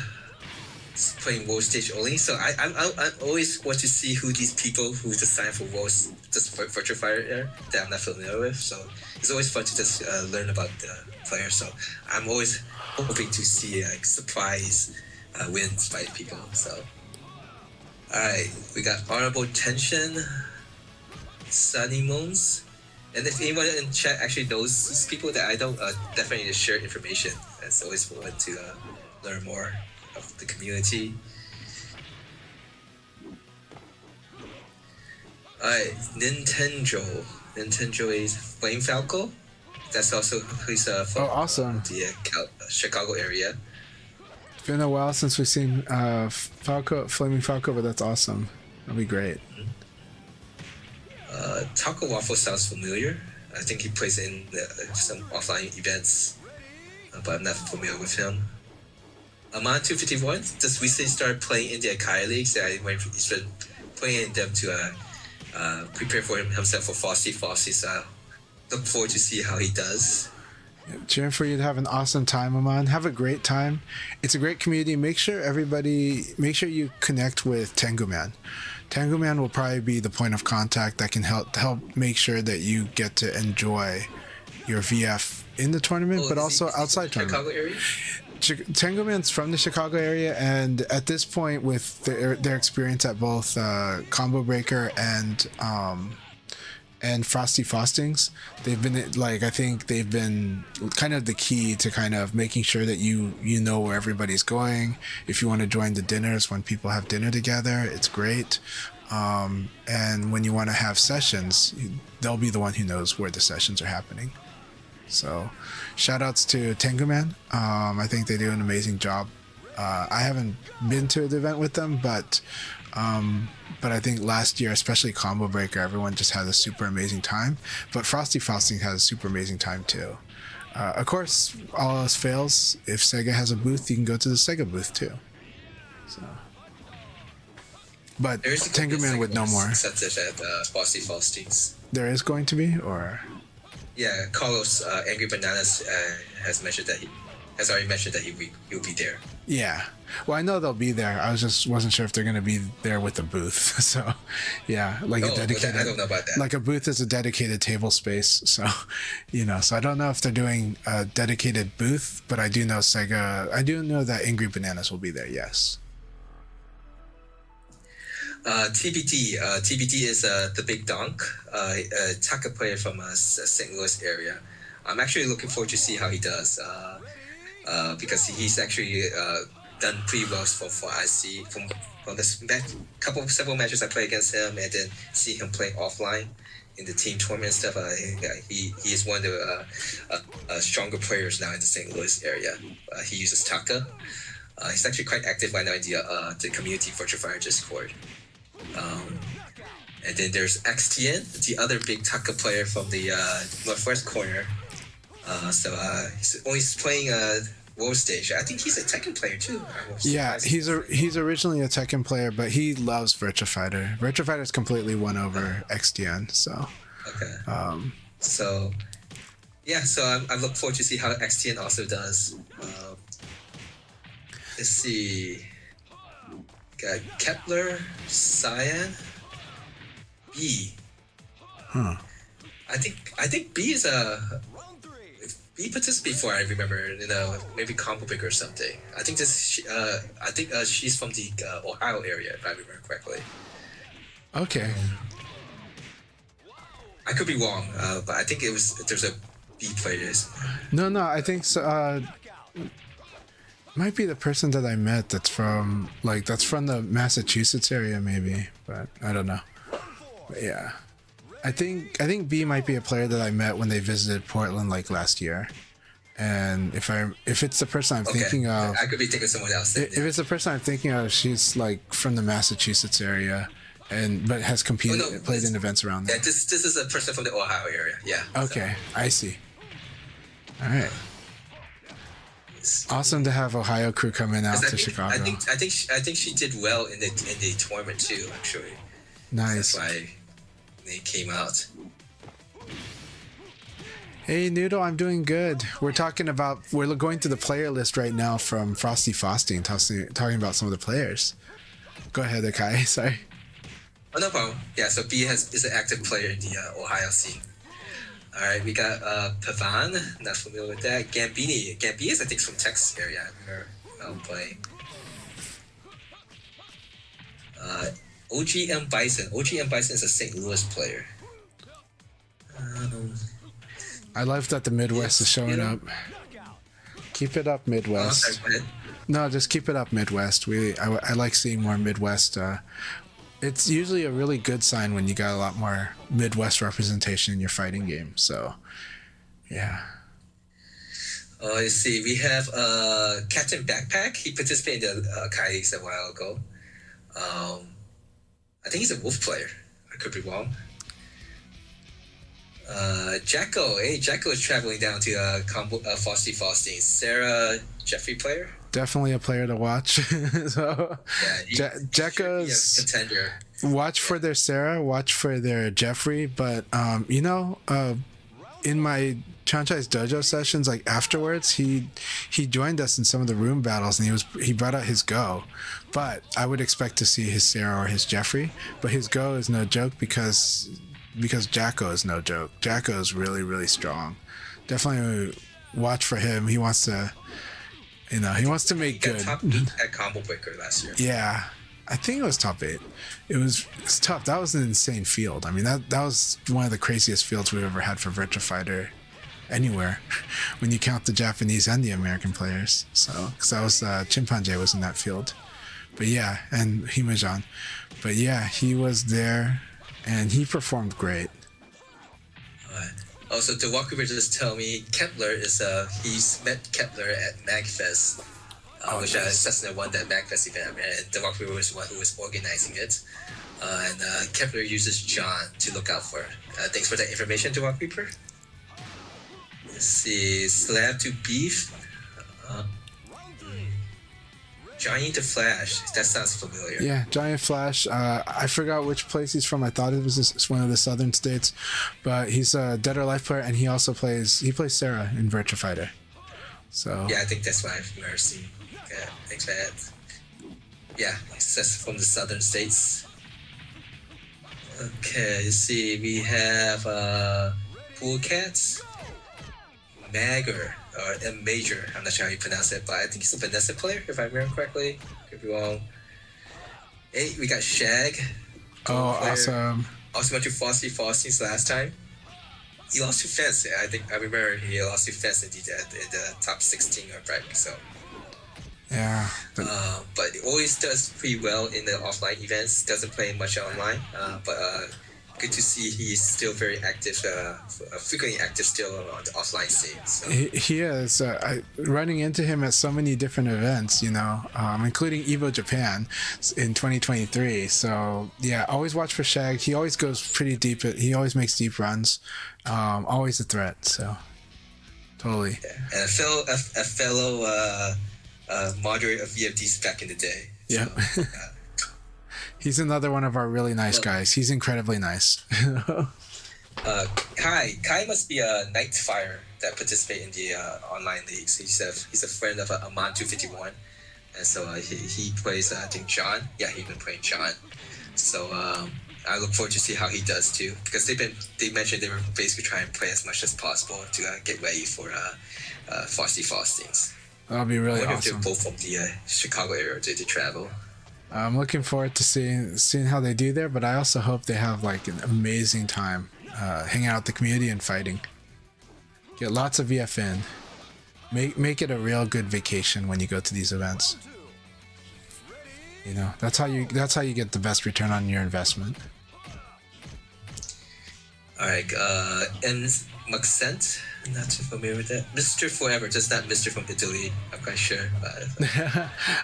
[SPEAKER 2] is playing World Stage only, so I always want to see who these people who just signed for World, just for Virtua Fighter that I'm not familiar with. So it's always fun to just learn about the player. So I'm always hoping to see like surprise wins by people. So all right, we got Honorable Tension, Sunny Moons. And if anyone in chat actually knows these people that I don't, definitely just share information. It's always fun to learn more of the community. Alright, Nintendo. Nintendo is Flame Falco. That's also who's from
[SPEAKER 1] awesome.
[SPEAKER 2] the Chicago area.
[SPEAKER 1] It's been a while since we've seen Flaming Falco, but that's awesome. That'll be great.
[SPEAKER 2] Taco Waffle sounds familiar. I think he plays in some offline events, but I'm not familiar with him. Aman 251 just recently started playing in the Akai leagues. I went started playing in them to prepare for himself for Frosty. So look forward to see how he does.
[SPEAKER 1] Cheering for you to have an awesome time, Aman. Have a great time. It's a great community. Make sure you connect with Tengu Man. Tengu Man will probably be the point of contact that can help make sure that you get to enjoy your VF in the tournament, but also outside tournament.
[SPEAKER 2] Chicago area?
[SPEAKER 1] Tengu Man's from the Chicago area, and at this point, with their experience at both Combo Breaker and Frosty Frostings, they've been I think they've been kind of the key to kind of making sure that you know where everybody's going. If you want to join the dinners when people have dinner together, it's great. And when you want to have sessions, they'll be the one who knows where the sessions are happening. So shout outs to Tengu Man. I think they do an amazing job. I haven't been to the event with them, but I think last year, especially Combo Breaker, everyone just had a super amazing time. But Frosty Frosting had a super amazing time too. Of course, all else fails. If Sega has a booth, you can go to the Sega booth too. So, but Tengu Man would know more.
[SPEAKER 2] Such as at Frosty Frostings.
[SPEAKER 1] There is going to be, or
[SPEAKER 2] yeah, Carlos Angry Bananas has already mentioned that he'll be there.
[SPEAKER 1] Yeah. Well, I know they'll be there. I wasn't sure if they're going to be there with a booth. So, yeah, like a dedicated.
[SPEAKER 2] I don't know about that.
[SPEAKER 1] Like a booth is a dedicated table space. So, so I don't know if they're doing a dedicated booth, but I do know I do know that Angry Bananas will be there. Yes.
[SPEAKER 2] TBD. TBD is the Big Donk, a Taka player from St. Louis area. I'm actually looking forward to see how he does. Because he's actually done pretty well for IC from this several matches I played against him, and then see him play offline in the team tournament and stuff. He is one of the stronger players now in the St. Louis area. He uses Taka. He's actually quite active right now in the community Virtual Fire Discord. And then there's XTN, the other big Taka player from the northwest corner. He's playing World Stage. I think he's a Tekken player too.
[SPEAKER 1] Yeah, he's originally a Tekken player, but he loves Virtua Fighter. Virtua Fighter's completely won over XTN. So.
[SPEAKER 2] Okay. So I look forward to see how XTN also does. Let's see. Got Kepler, Cyan, B.
[SPEAKER 1] Huh.
[SPEAKER 2] I think B is B participated before, I remember, maybe Combo Breaker or something. I think she's from the Ohio area, if I remember correctly.
[SPEAKER 1] Okay.
[SPEAKER 2] I could be wrong, but I think there's a B player.
[SPEAKER 1] No, I think so. Might be the person that I met that's from the Massachusetts area, maybe, but I don't know. But yeah. I think B might be a player that I met when they visited Portland last year, and if it's the person I'm thinking of,
[SPEAKER 2] I could be thinking of someone else.
[SPEAKER 1] If it's the person I'm thinking of, she's from the Massachusetts area, but has played in events around there.
[SPEAKER 2] Yeah, this is a person from the Ohio area. Yeah.
[SPEAKER 1] Okay, I see. All right. Awesome to have Ohio crew coming out to Chicago.
[SPEAKER 2] I think she did well in the tournament too. Actually.
[SPEAKER 1] Nice.
[SPEAKER 2] That's why they came out.
[SPEAKER 1] Hey Noodle, I'm doing good. We're going through the player list right now from Frosty Frosting, talking about some of the players. Go ahead, Akai. Sorry.
[SPEAKER 2] Oh, no problem. Yeah, so B is an active player in the Ohio scene. All right, we got Pavan. Not familiar with that. Gambini. Gambini is I think from Texas area. I remember playing. OGM Bison. OGM Bison is a St. Louis player.
[SPEAKER 1] I love that the Midwest is showing up. Keep it up, Midwest.
[SPEAKER 2] Sorry, go ahead.
[SPEAKER 1] No, just keep it up, Midwest. I like seeing more Midwest. It's usually a really good sign when you got a lot more Midwest representation in your fighting game. So, yeah.
[SPEAKER 2] Let's see. We have Captain Backpack. He participated in the Akai Leagues a while ago. I think he's a Wolf player. I could be wrong. Jacko. Hey, Jacko is traveling down to Frosty Faustine. Sarah Jeffrey player.
[SPEAKER 1] Definitely a player to watch. So,
[SPEAKER 2] yeah,
[SPEAKER 1] Jacko's
[SPEAKER 2] contender.
[SPEAKER 1] Watch for their Sarah, watch for their Jeffrey, but in my franchise dojo sessions, like afterwards, he joined us in some of the room battles, and he brought out his Go, but I would expect to see his Sarah or his Jeffrey, but his Go is no joke because Jacko is no joke. Jacko is really, really strong. Definitely watch for him. He wants to. He wants to make good.
[SPEAKER 2] Top 8 at Combo Breaker last year.
[SPEAKER 1] Yeah, I think it was top 8. It's tough. That was an insane field. I mean, that was one of the craziest fields we've ever had for Virtua Fighter anywhere, when you count the Japanese and the American players. So, because that was Chimpanzee was in that field, but yeah, and Himajan, but yeah, he was there, and he performed great.
[SPEAKER 2] Also, the Walker just tell me Kepler is he's met Kepler at MagFest, which Cessna won that MagFest event, and the Walker was the one who was organizing it. And Kepler uses John to look out for. Thanks for that information, the Walker. Let's see, Slab to Beef. Giant to Flash. That sounds familiar.
[SPEAKER 1] Yeah, Giant Flash. I forgot which place he's from. I thought it was one of the southern states, but he's a Dead or Alive player, and he also plays Sarah in Virtua Fighter. So
[SPEAKER 2] yeah, I think that's why I've never seen. Okay, thanks for that. Yeah, he's from the southern states. Okay, let's see. We have Pool Cats, Magger. Or Major, I'm not sure how you pronounce it, but I think he's a Vanessa player, if I remember correctly. Could be wrong. Hey, we got Shag.
[SPEAKER 1] Oh, awesome.
[SPEAKER 2] Also went to Faustines last time. He lost to Fence. I remember he lost to Fence in the top 16 or right. So.
[SPEAKER 1] Yeah.
[SPEAKER 2] But he always does pretty well in the offline events. Doesn't play much online, but good to see he's still very active, frequently active still on the offline scene. So.
[SPEAKER 1] He is. Running into him at so many different events, including Evo Japan in 2023. So yeah, always watch for Shag. He always goes pretty deep. He always makes deep runs. Always a threat. So totally.
[SPEAKER 2] Yeah. And a fellow moderator of VFDs back in the day.
[SPEAKER 1] Yeah. So, he's another one of our really nice guys. He's incredibly nice.
[SPEAKER 2] Kai must be a Night Fire that participate in the online leagues. He's a friend of Aman 251, and so he plays I think John. Yeah, he's been playing John. So I look forward to see how he does too, because they mentioned they were basically trying to play as much as possible to get ready for Frosty Faustings.
[SPEAKER 1] That'll be really awesome.
[SPEAKER 2] If they're both from the Chicago area to travel.
[SPEAKER 1] I'm looking forward to seeing how they do there, but I also hope they have like an amazing time hanging out with the community and fighting. Get lots of VFN. Make it a real good vacation when you go to these events. That's how you get the best return on your investment.
[SPEAKER 2] All right, and Maxent, not too familiar with that. Mr. Forever, just not Mr. from Italy. I'm quite sure.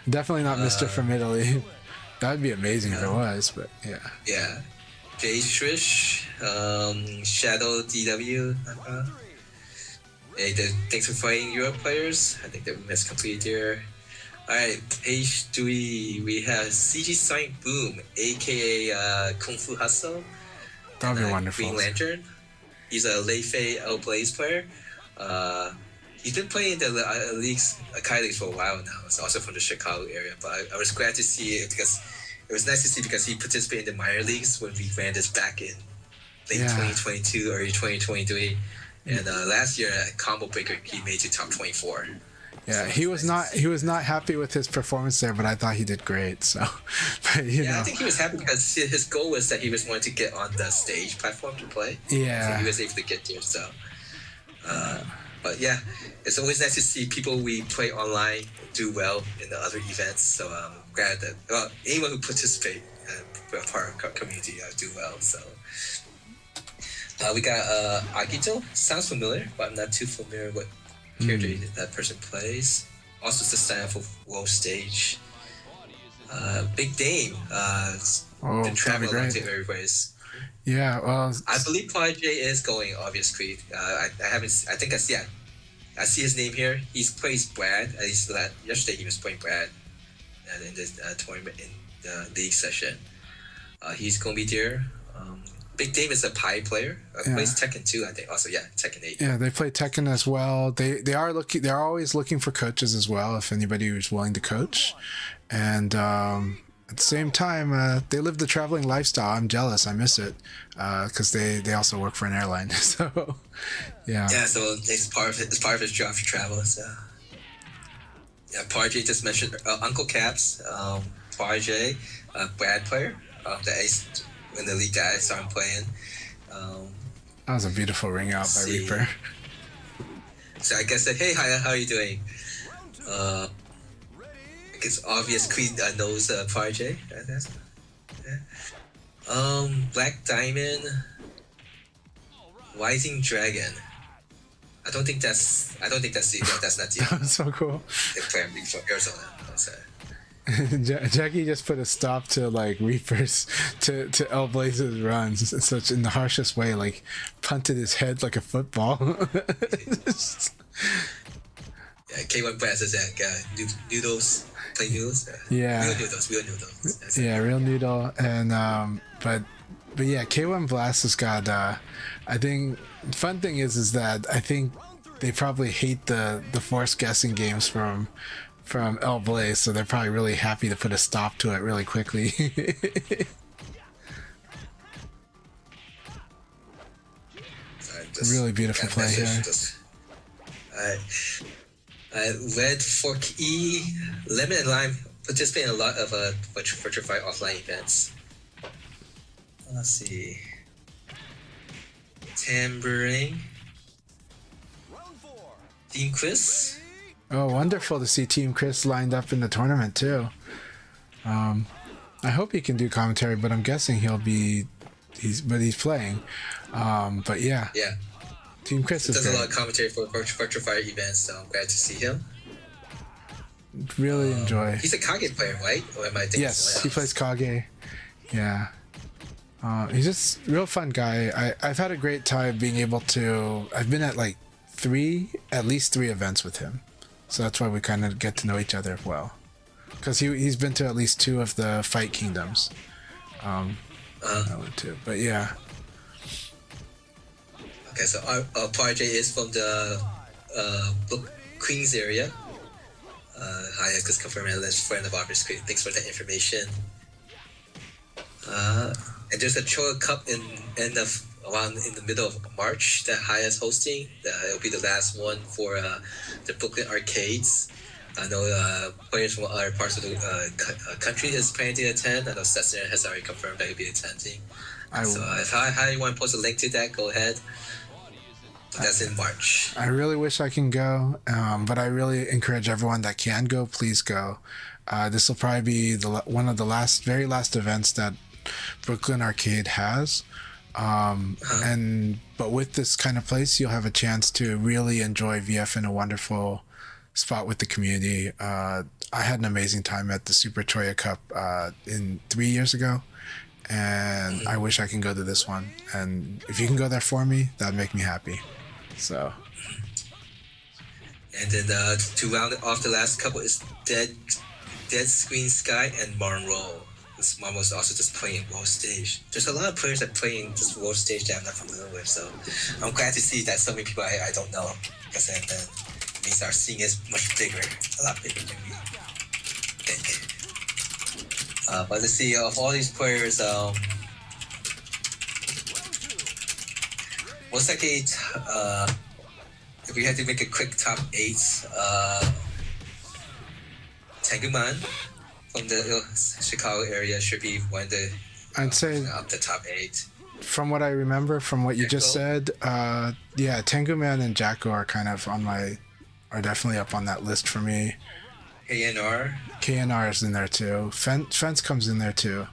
[SPEAKER 1] Definitely not Mr. from Italy. That would be amazing if it was, but yeah.
[SPEAKER 2] Yeah. Jay Shrish, Shadow DW. Hey, thanks for fighting Europe players. I think that we missed complete here. Alright, page 3, we have CG Sonic Boom, aka Kung Fu Hustle.
[SPEAKER 1] That would be wonderful.
[SPEAKER 2] Green Lantern. He's a Lei Fei L Blaze player. He's been playing the leagues, Akai leagues for a while now. He's also from the Chicago area, but I was glad to see it because it was nice to see because he participated in the minor leagues when we ran this back in late
[SPEAKER 1] Yeah.
[SPEAKER 2] 2022, early 2023. And last year at Combo Breaker, he made to top 24.
[SPEAKER 1] Yeah,
[SPEAKER 2] So
[SPEAKER 1] he
[SPEAKER 2] it's
[SPEAKER 1] was
[SPEAKER 2] nice
[SPEAKER 1] not
[SPEAKER 2] to see.
[SPEAKER 1] he was not happy with his performance there, but I thought he did great. So, but you
[SPEAKER 2] Yeah,
[SPEAKER 1] know,
[SPEAKER 2] I think he was happy because his goal was that he was wanting to get on the stage platform to play. So
[SPEAKER 1] yeah,
[SPEAKER 2] he was able to get there. So, but yeah, it's always nice to see people we play online do well in the other events. So I'm glad that anyone who participate and part of our community do well. So we got Akito. Sounds familiar, but I'm not too familiar what character that person plays. Also, it's the sign for world stage. Big Dame.
[SPEAKER 1] Oh,
[SPEAKER 2] Been traveling
[SPEAKER 1] that'd
[SPEAKER 2] along
[SPEAKER 1] be
[SPEAKER 2] to everybody's.
[SPEAKER 1] yeah. Well,
[SPEAKER 2] I believe Prodigy is going Obvious Creed. I haven't. I think I see. Yeah, I see his name here. He plays Brad. At least yesterday he was playing Brad, in this tournament in the league session. He's gonna be there. Big Dame is a Pi player. Plays Tekken 2, I think. Also, yeah, Tekken 8.
[SPEAKER 1] yeah, they play Tekken as well. They are looking. They're always looking for coaches as well. If anybody who's willing to coach, and at the same time, they live the traveling lifestyle. I'm jealous. I miss it because they also work for an airline. So, yeah.
[SPEAKER 2] Yeah, so it's part of his job to travel. So, yeah, Prodigy just mentioned Uncle Caps. Prodigy, Brad player. The ace when the league guys started playing.
[SPEAKER 1] That was a beautiful ring out by
[SPEAKER 2] see.
[SPEAKER 1] Reaper.
[SPEAKER 2] So I guess hey, Haya, how are you doing? I guess Obvious Creed knows Prodigy. Yeah. Black Diamond, Rising Dragon. I don't think that's not the
[SPEAKER 1] That was so cool.
[SPEAKER 2] the player from Arizona. So,
[SPEAKER 1] Jackie just put a stop to like Reaper's to El Blaze's runs such in the harshest way, like punted his head like a football.
[SPEAKER 2] yeah, K1 Brass is that noodles, play noodles.
[SPEAKER 1] Yeah.
[SPEAKER 2] Real noodles. That's
[SPEAKER 1] Yeah, real noodle. And but yeah, K1 Blast has got I think fun thing is that I think they probably hate the forced guessing games from El Blaze, so they're probably really happy to put a stop to it really quickly. Really beautiful play here.
[SPEAKER 2] Red Fork E, Lemon and Lime participate in a lot of Virtuify offline events. Let's see. Tambourine. Team Chris.
[SPEAKER 1] Oh, wonderful to see Team Chris lined up in the tournament too. I hope he can do commentary, but I'm guessing he's playing. But yeah.
[SPEAKER 2] Yeah.
[SPEAKER 1] Team Chris
[SPEAKER 2] Does
[SPEAKER 1] is
[SPEAKER 2] a
[SPEAKER 1] great.
[SPEAKER 2] lot of commentary for Virtuify events, so I'm glad to see him.
[SPEAKER 1] Really enjoy.
[SPEAKER 2] He's a Kage player, right? Or am I thinking
[SPEAKER 1] Yes,
[SPEAKER 2] someone
[SPEAKER 1] he
[SPEAKER 2] else?
[SPEAKER 1] plays Kage. Yeah. He's just real fun guy. I've had a great time being able to. I've been at like at least three events with him, so that's why we kind of get to know each other well. Because he's been to at least two of the Fight Kingdoms. I went to, but yeah.
[SPEAKER 2] Okay, so our Prodigy is from the Queens area. Hi, I just confirmed my list friend of Obvious Creed. Thanks for that information. And there's a Choa Cup around in the middle of March that Haya's hosting. It'll be the last one for the Brooklyn Arcades. I know players from other parts of the country is planning to attend. I know Cessna has already confirmed that he'll be attending. So if you want to post a link to that, go ahead. But that's in March.
[SPEAKER 1] I really wish I can go, but I really encourage everyone that can go, please go. This will probably be one of the very last events that Brooklyn Arcade has. But with this kind of place, you'll have a chance to really enjoy VF in a wonderful spot with the community. I had an amazing time at the Super Choya Cup 3 years ago, and I wish I can go to this one. And if you can go there for me, that'd make me happy. So.
[SPEAKER 2] And then to round it off, the last couple is Dead Screen Sky and Monroe. This one was also just playing World Stage. There's a lot of players that play in this World Stage that I'm not familiar with, so I'm glad to see that so many people I don't know, because then it means our scene is much bigger, a lot bigger than we think. But let's see, of all these players, most likely, if we had to make a quick top 8, Tenguman from the Chicago area should be one of the
[SPEAKER 1] I'd say
[SPEAKER 2] up the top 8.
[SPEAKER 1] from what I remember from what you just
[SPEAKER 2] Jacko?
[SPEAKER 1] said, yeah, Tengu Man and Jacko are kind of are definitely up on that list for me.
[SPEAKER 2] ANR.
[SPEAKER 1] KNR is in there too. Fence comes in there too.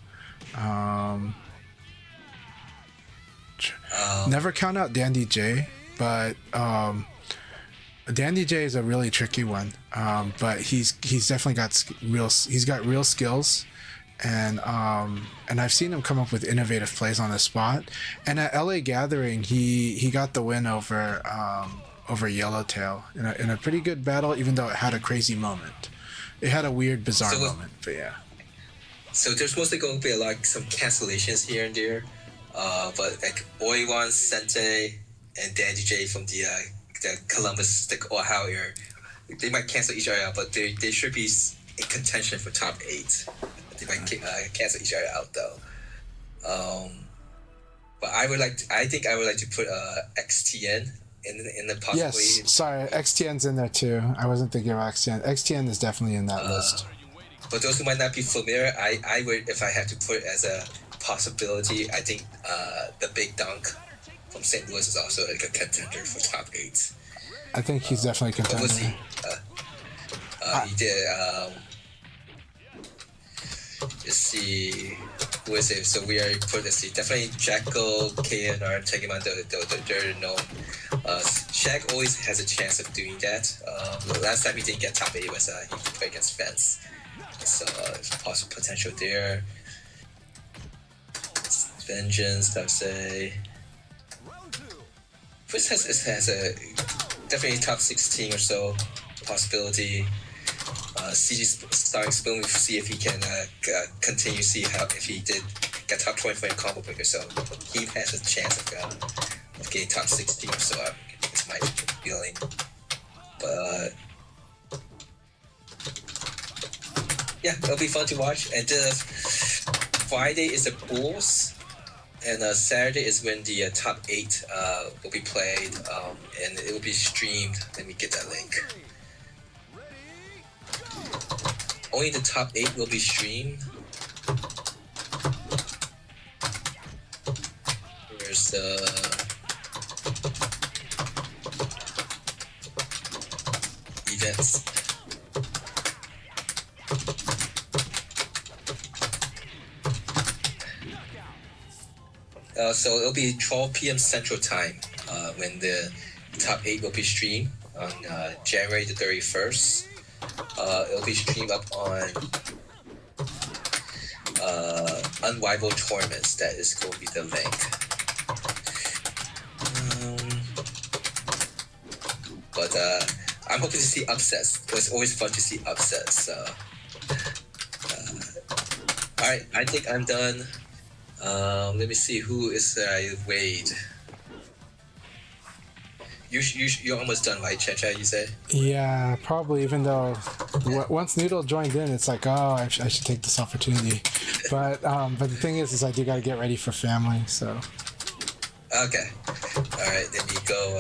[SPEAKER 1] Never count out Dandy J, but Dandy J is a really tricky one. But he's definitely got real skills, and I've seen him come up with innovative plays on the spot. And at LA Gathering, he got the win over Yellowtail in a pretty good battle, even though it had a crazy moment. It had a weird, bizarre moment, but yeah.
[SPEAKER 2] So there's mostly going to be some cancellations here and there, but like Oiwan, Sente, and Dandy J from the Columbus, the Ohio area, they might cancel each other out, but they should be in contention for top 8. They might cancel each other out though. But I think I would like to put XTN in the possibly.
[SPEAKER 1] Yes, sorry, XTN's in there too. I wasn't thinking of XTN. XTN is definitely in that list.
[SPEAKER 2] But those who might not be familiar, I would, if I had to put it as a possibility, I think the Big Dunk from St. Louis is also like a contender for top 8.
[SPEAKER 1] I think he's definitely a contender.
[SPEAKER 2] He did. Let's see. Who is it? So we are let's see. Definitely Jacko, KNR, Tegeman. They're known. Shaq always has a chance of doing that. The last time he didn't get top 8 was he played against Fence. So there's possible potential there. Vengeance, I'd say. Fritz has a definitely top 16 or so possibility. CG starting Spoon, we see if he can continue. See if he did get top 20 in combo breaker. So he has a chance of getting top 16 or so. It's my feeling, but. Yeah, it'll be fun to watch. And Friday is the Bulls, and Saturday is when the top 8 will be played, and it will be streamed. Let me get that link. Only the top 8 will be streamed. There's events. So it'll be 12 p.m. Central Time when the top 8 will be streamed on January the 31st. It'll be streamed up on Unrivaled Tournaments. That is going to be the link. But I'm hoping to see upsets. It's always fun to see upsets. So, all right, I think I'm done. Let me see who is Wade. You're almost done, right, Cha? You said?
[SPEAKER 1] Yeah, probably. Even though once Noodle joined in, it's like, oh, I should take this opportunity. But the thing is I do got to get ready for family. So.
[SPEAKER 2] Okay. All right. Let me go.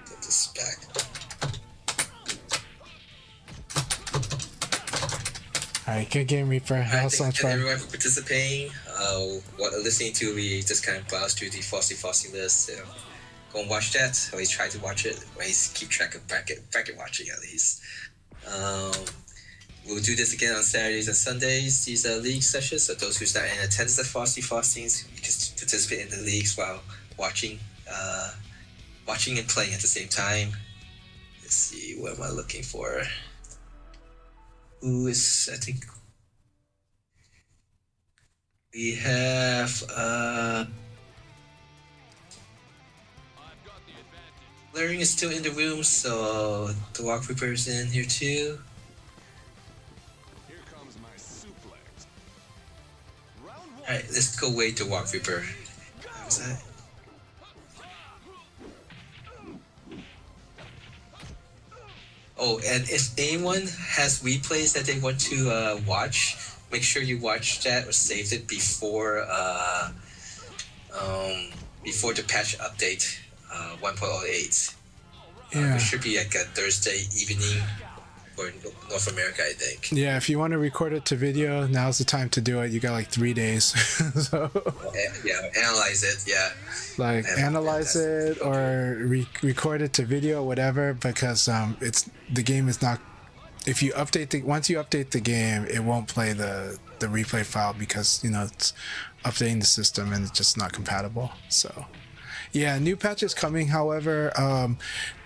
[SPEAKER 2] Put this back.
[SPEAKER 1] All right, good game, Reaper. That was so much fun.
[SPEAKER 2] Everyone for participating. Listening to, we just kind of browse through the Fossy list. So go and watch that. Always try to watch it. Always keep track of bracket watching at least. We'll do this again on Saturdays and Sundays. These are league sessions. So those who's not in attendance at Fossings, you can participate in the leagues while watching and playing at the same time. Let's see, what am I looking for? Who is, I think we have Learning is still in the room, so the Walk Reaper is in here too.
[SPEAKER 3] Here comes my suplex.
[SPEAKER 2] Alright, let's go wait to Walk Reaper. How's that? Oh, and if anyone has replays that they want to watch, make sure you watch that or save it before before the patch update 1.08.
[SPEAKER 1] Yeah.
[SPEAKER 2] It should be like a Thursday evening for North America, I think.
[SPEAKER 1] Yeah, if you want to record it to video, now's the time to do it. You got like 3 days. So,
[SPEAKER 2] Yeah, analyze it. Yeah,
[SPEAKER 1] like, analyze it or record it to video, whatever, because the game is not. If you once you update the game, it won't play the replay file because it's updating the system and it's just not compatible. So. Yeah, new patch is coming. However,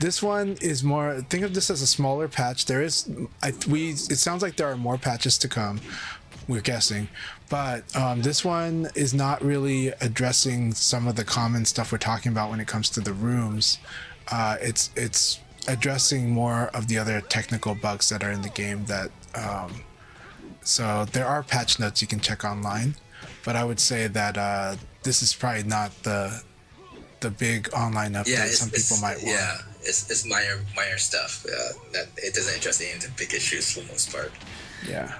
[SPEAKER 1] this one is more. Think of this as a smaller patch. It sounds like there are more patches to come. We're guessing, but this one is not really addressing some of the common stuff we're talking about when it comes to the rooms. It's addressing more of the other technical bugs that are in the game. So there are patch notes you can check online, but I would say that this is probably not the big online update some people might want.
[SPEAKER 2] Yeah, it's minor stuff. That it doesn't address any of the big issues for the most part.
[SPEAKER 1] Yeah.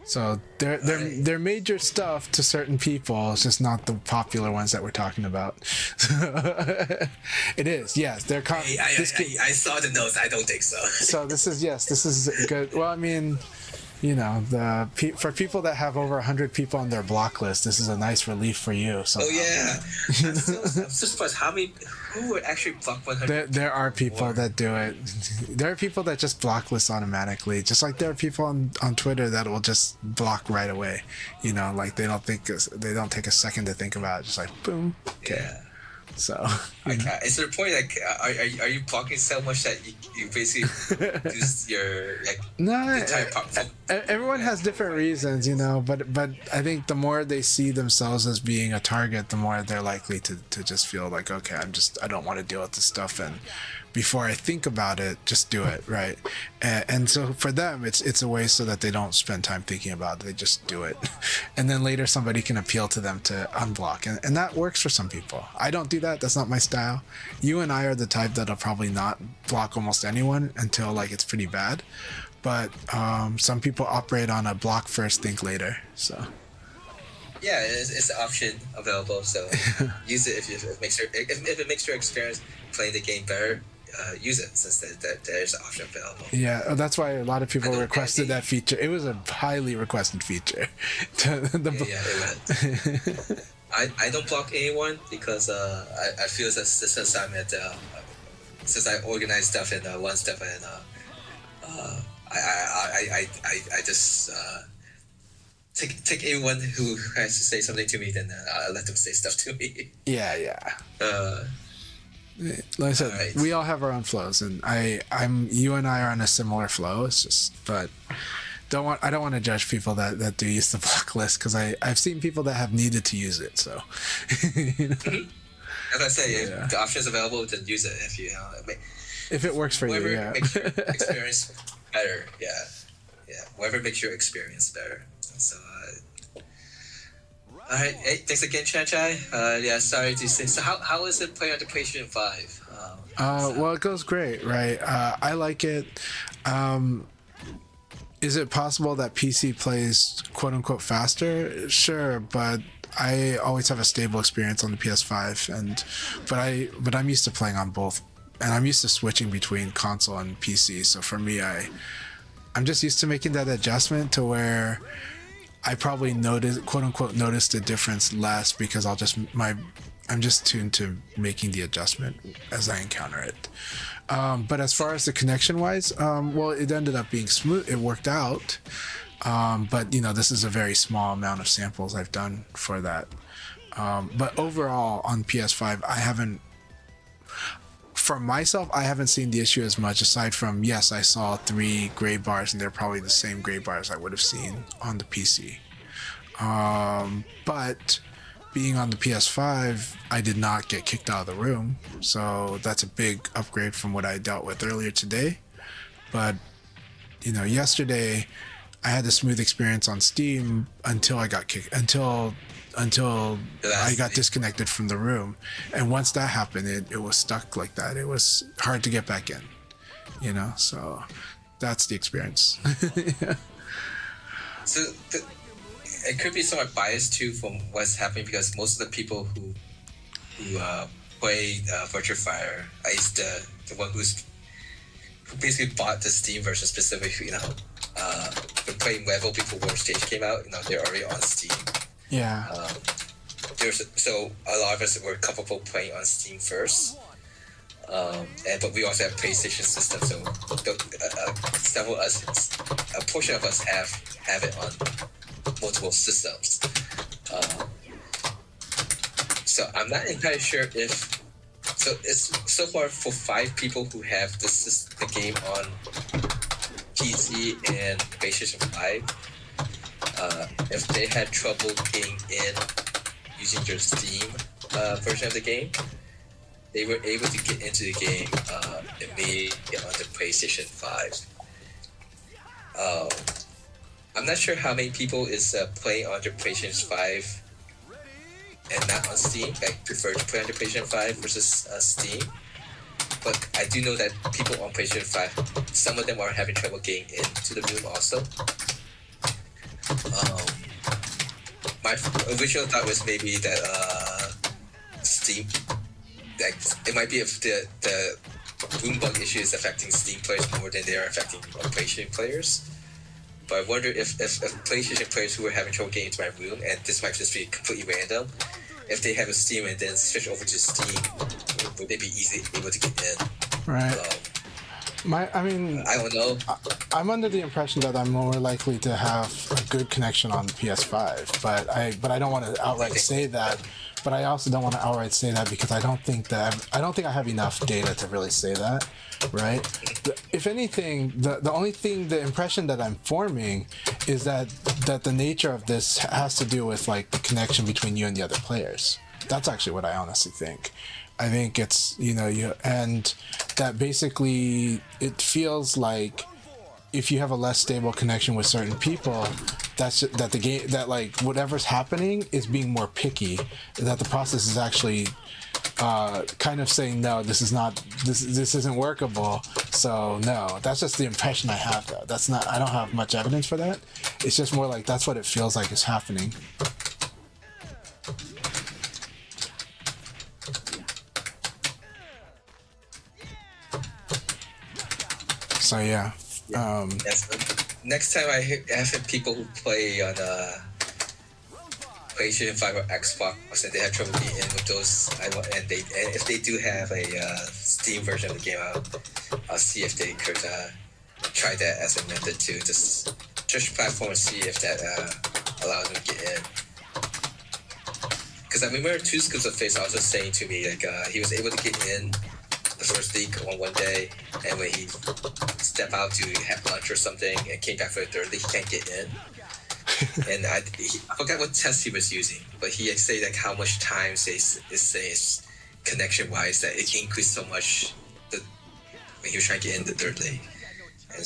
[SPEAKER 1] So they're major stuff to certain people. It's just not the popular ones that we're talking about. It is, yes. They're
[SPEAKER 2] I saw the notes. I don't think so.
[SPEAKER 1] So this is good. Well, I mean, for people that have over 100 people on their block list, this is a nice relief for you. Somehow.
[SPEAKER 2] Oh yeah, I'm so surprised who would actually block 100.
[SPEAKER 1] There are people that do it. There are people that just block lists automatically, just like there are people on Twitter that will just block right away. Like they don't take a second to think about it. Just like boom. Okay.
[SPEAKER 2] Yeah.
[SPEAKER 1] So
[SPEAKER 2] is there a point like are you blocking so much that you basically lose your entire
[SPEAKER 1] everyone has different reasons, but I think the more they see themselves as being a target, the more they're likely to just feel like, okay, I don't want to deal with this stuff, and before I think about it, just do it, right? And so for them, it's a way so that they don't spend time thinking about it. They just do it. And then later somebody can appeal to them to unblock. And that works for some people. I don't do that. That's not my style. You and I are the type that'll probably not block almost anyone until it's pretty bad. But some people operate on a block first, think later. So.
[SPEAKER 2] Yeah, it's an option available. So use it if it makes your experience playing the game better. Use it since there's an option available.
[SPEAKER 1] Yeah, that's why a lot of people requested that feature. It was a highly requested feature.
[SPEAKER 2] It was. I don't block anyone because I feel since I'm since I organize stuff in one step and I just take anyone who has to say something to me, then I let them say stuff to me.
[SPEAKER 1] Yeah. Like I said, right. We all have our own flows, and you and I are on a similar flow. It's just, but I don't want to judge people that do use the block list, because I've seen people that have needed to use it. So,
[SPEAKER 2] As I say, if the option is available, then use it.
[SPEAKER 1] If it works for you, yeah.
[SPEAKER 2] Makes your experience better, whatever makes your experience better. So. All right, hey, thanks again, Chai. Sorry to say. So how is it playing on the PlayStation 5?
[SPEAKER 1] Well, it goes great, right? I like it. Is it possible that PC plays quote unquote faster? Sure, but I always have a stable experience on the PS5, but I'm used to playing on both, and I'm used to switching between console and PC. So for me, I'm just used to making that adjustment to where I probably quote unquote noticed the difference less, because I'm just tuned to making the adjustment as I encounter it. But as far as the connection wise, well, it ended up being smooth. It worked out. But this is a very small amount of samples I've done for that. But overall on PS5, for myself, I haven't seen the issue as much, aside from, yes, I saw 3 gray bars, and they're probably the same gray bars I would have seen on the PC. But being on the PS5, I did not get kicked out of the room, so that's a big upgrade from what I dealt with earlier today. But, yesterday, I had a smooth experience on Steam until I got kicked, until I got disconnected from the room, and once that happened, it was stuck like that. It was hard to get back in, so that's the experience. Yeah.
[SPEAKER 2] So it could be somewhat biased too from what's happening, because most of the people who who played Virtua Fire. I used the one who basically bought the Steam version specifically. Been playing level before World Stage came out. They're already on Steam.
[SPEAKER 1] Yeah.
[SPEAKER 2] So a lot of us were comfortable playing on Steam first. But we also have PlayStation systems, so several us, a portion of us have it on multiple systems. So I'm not entirely sure if it's so far for 5 people who have the game on PC and PlayStation 5. If they had trouble getting in using their Steam version of the game, they were able to get into the game immediately on the PlayStation 5. I'm not sure how many people is playing on the PlayStation 5 and not on Steam. I prefer to play on the PlayStation 5 versus Steam. But I do know that people on PlayStation 5, some of them are having trouble getting into the room also. My original thought was maybe that Steam, like it might be if the room bug issue is affecting Steam players more than they are affecting PlayStation players. But I wonder if PlayStation players who are having trouble getting into my room, and this might just be completely random, if they have a Steam and then switch over to Steam, would they be able to get in?
[SPEAKER 1] Right. I
[SPEAKER 2] don't know.
[SPEAKER 1] I'm under the impression that I'm more likely to have a good connection on the PS5, but I don't want to outright say that. But I also don't want to outright say that because I don't think I have enough data to really say that, right? If anything, the impression that I'm forming is that the nature of this has to do with like the connection between you and the other players. That's actually what I honestly think. I think it's and that basically it feels like if you have a less stable connection with certain people, that the game, that like whatever's happening is being more picky, that the process is actually kind of saying no, this isn't workable, so no. That's just the impression I have, though. That's not, I don't have much evidence for that. It's just more like that's what it feels like is happening. So yeah.
[SPEAKER 2] Yes. Next time I have people who play on PlayStation 5 or Xbox and they have trouble getting in with those, and if they do have a Steam version of the game, I'll see if they could try that as a method to just platform and see if that allows them to get in. Because I remember two scoops of face also saying to me like he was able to get in the first league on one day, and when he stepped out to have lunch or something and came back for the third league, he can't get in. And I forgot what test he was using, but he had said like how much time is connection wise that it increased so much when he was trying to get in the third league. And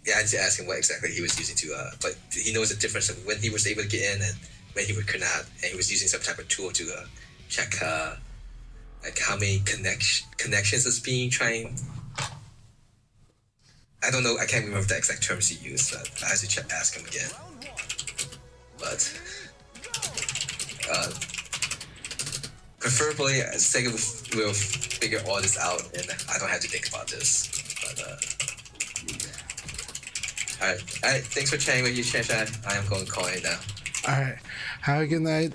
[SPEAKER 2] I had to ask him what exactly he was using to, but he knows the difference of when he was able to get in and when he could not, and he was using some type of tool to check like how many connections is being trying. I don't know. I can't remember the exact terms he used. But I have to ask him again. But preferably, Sega will figure all this out, and I don't have to think about this. But all right. Thanks for chatting with you, Shanshan. I am going to call it now.
[SPEAKER 1] All right. Have a good night.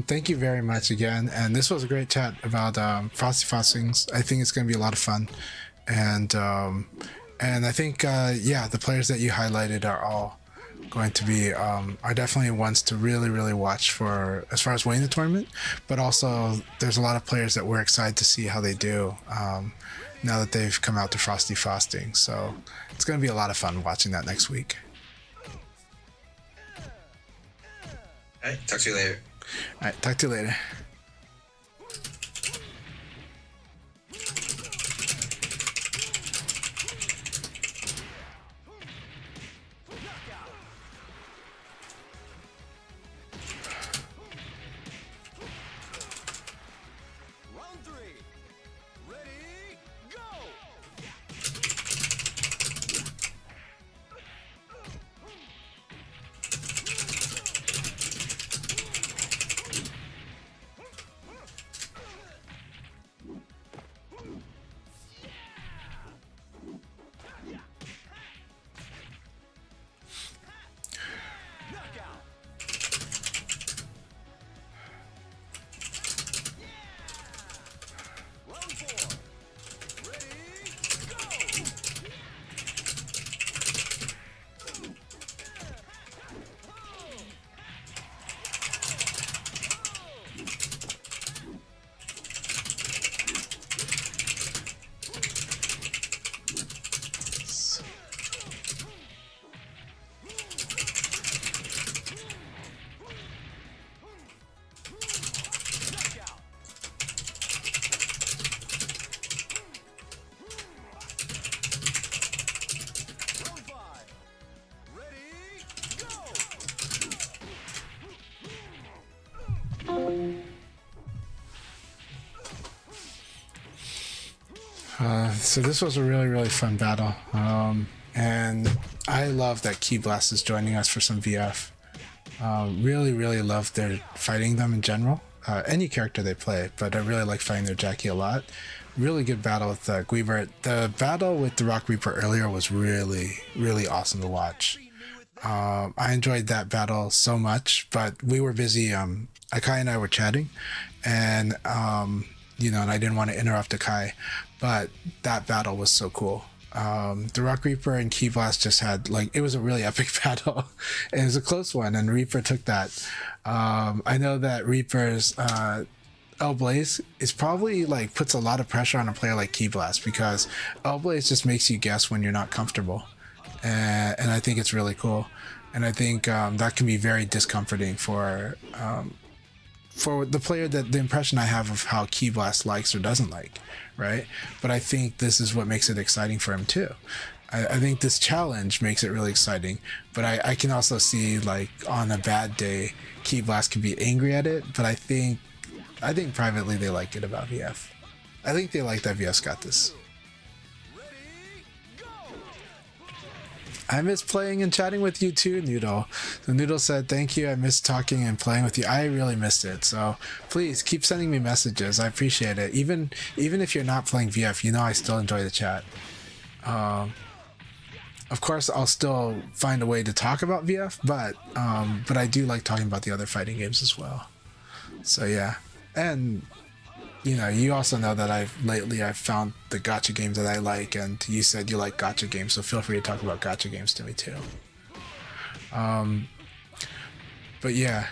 [SPEAKER 1] Thank you very much again. And this was a great chat about Frosty Frostings. I think it's going to be a lot of fun. And I think, the players that you highlighted are all going to be, are definitely ones to really, really watch for as far as winning the tournament. But also, there's a lot of players that we're excited to see how they do now that they've come out to Frosty Frosting. So it's going to be a lot of fun watching that next week.
[SPEAKER 2] All right, talk to you later.
[SPEAKER 1] All right, talk to you later.
[SPEAKER 3] Round 3. Ready, go!
[SPEAKER 1] So this was a really fun battle. And I love that Key Blast is joining us for some VF. Really love their fighting them in general. Any character they play, but I really like fighting their Jackie a lot. Really good battle with Guibert. The battle with the Rock Reaper earlier was really awesome to watch. I enjoyed that battle so much, but we were busy. Akai and I were chatting, and and I didn't want to interrupt Akai, but that battle was so cool. The Rock Reaper and Key Blast just had it was a really epic battle. And it was a close one, and Reaper took that. I know that Reaper's El Blaze is probably puts a lot of pressure on a player like Key Blast, because El Blaze just makes you guess when you're not comfortable, and I think it's really cool, and I think that can be very discomforting for the player, that the impression I have of how Key Blast likes or doesn't like, right? But I think this is what makes it exciting for him too. I think this challenge makes it really exciting, but I can also see on a bad day, Key Blast can be angry at it, but I think privately they like it about VF. I think they like that VF's got this. I miss playing and chatting with you too, Noodle. So Noodle said, thank you. I miss talking and playing with you. I really missed it. So please keep sending me messages. I appreciate it. Even if you're not playing VF, I still enjoy the chat. Of course, I'll still find a way to talk about VF, but I do like talking about the other fighting games as well. So yeah, and you also know that I've found the gacha games that I like, and you said you like gacha games, so feel free to talk about gacha games to me too. But yeah,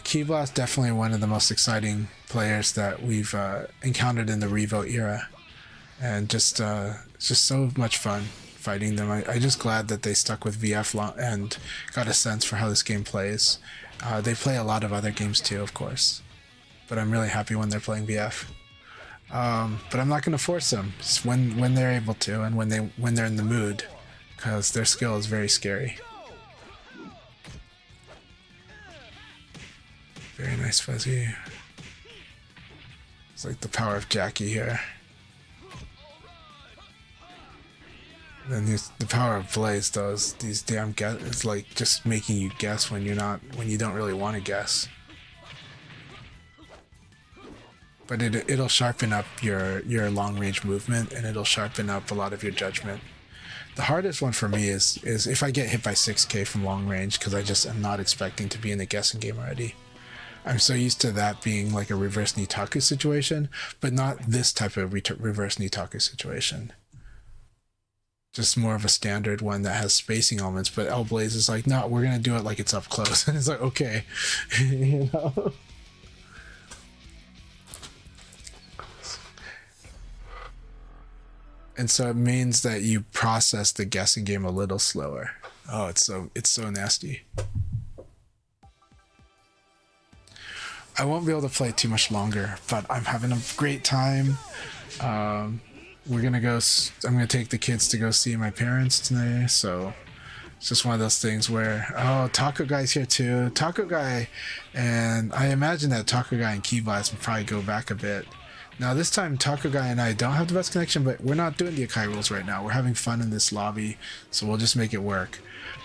[SPEAKER 1] Key Blast definitely one of the most exciting players that we've encountered in the Revo era, and it's just so much fun fighting them. I'm just glad that they stuck with VF and got a sense for how this game plays. They play a lot of other games too, of course, but I'm really happy when they're playing VF. But I'm not going to force them. Just when they're able to, and when they're in the mood, because their skill is very scary. Very nice, Fuzzy. It's like the power of Jackie here. Then the power of Blaze does these damn guess. It's like just making you guess when you don't really want to guess. But it'll sharpen up your long range movement, and it'll sharpen up a lot of your judgment. The hardest one for me is if I get hit by 6K from long range, because I just am not expecting to be in the guessing game already. I'm so used to that being like a reverse Nitaku situation, but not this type of reverse Nitaku situation. Just more of a standard one that has spacing elements, but El Blaze is like, no, we're gonna do it like it's up close. And it's like, okay. And so it means that you process the guessing game a little slower. Oh, it's so nasty. I won't be able to play too much longer, but I'm having a great time. I'm gonna take the kids to go see my parents today, so it's just one of those things where, Taco Guy's here too. Taco Guy, and I imagine that Taco Guy and Key Blast will probably go back a bit. Now this time Taco Guy and I don't have the best connection, but we're not doing the Akai rules right now. We're having fun in this lobby, so we'll just make it work.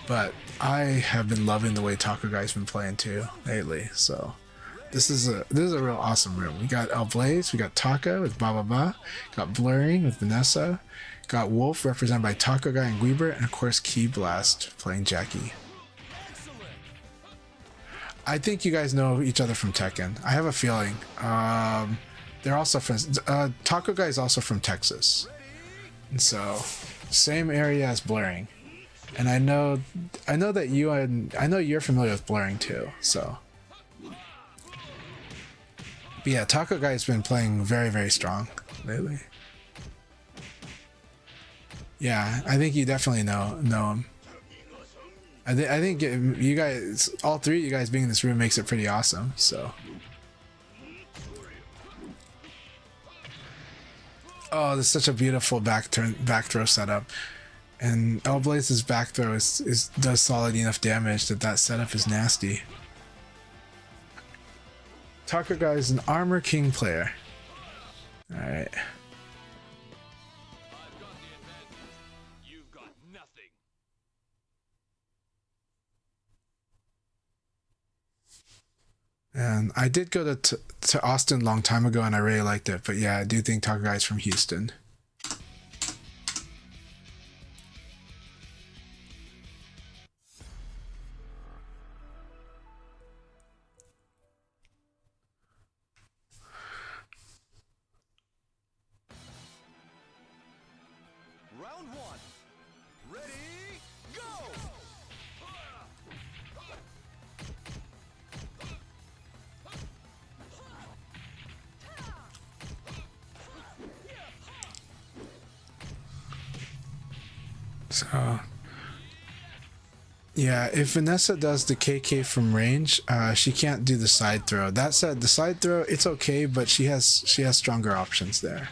[SPEAKER 1] But I have been loving the way Taco Guy's been playing too lately, so this is a real awesome room. We got El Blaze, we got Taco with Ba, got Blurring with Vanessa, got Wolf represented by Taco Guy and Guibert, and of course Key Blast playing Jackie. I think you guys know each other from Tekken. I have a feeling. They're also friends. Taco Guy is also from Texas, and so same area as Blurring. And I know that you're familiar with Blurring too. So, but yeah, Taco Guy's been playing very, very strong lately. Yeah, I think you definitely know him. I think you guys, all three of you guys being in this room makes it pretty awesome. So. Oh, this is such a beautiful back throw setup, and El Blaze's back throw does solid enough damage that setup is nasty. Taco Guy is an Armor King player. All right. And I did go to Austin a long time ago, and I really liked it. But yeah, I do think Takagai's from Houston.
[SPEAKER 3] Round one. Ready, go!
[SPEAKER 1] So yeah, if Vanessa does the KK from range, she can't do the side throw. That said, the side throw, it's okay, but she has stronger options there.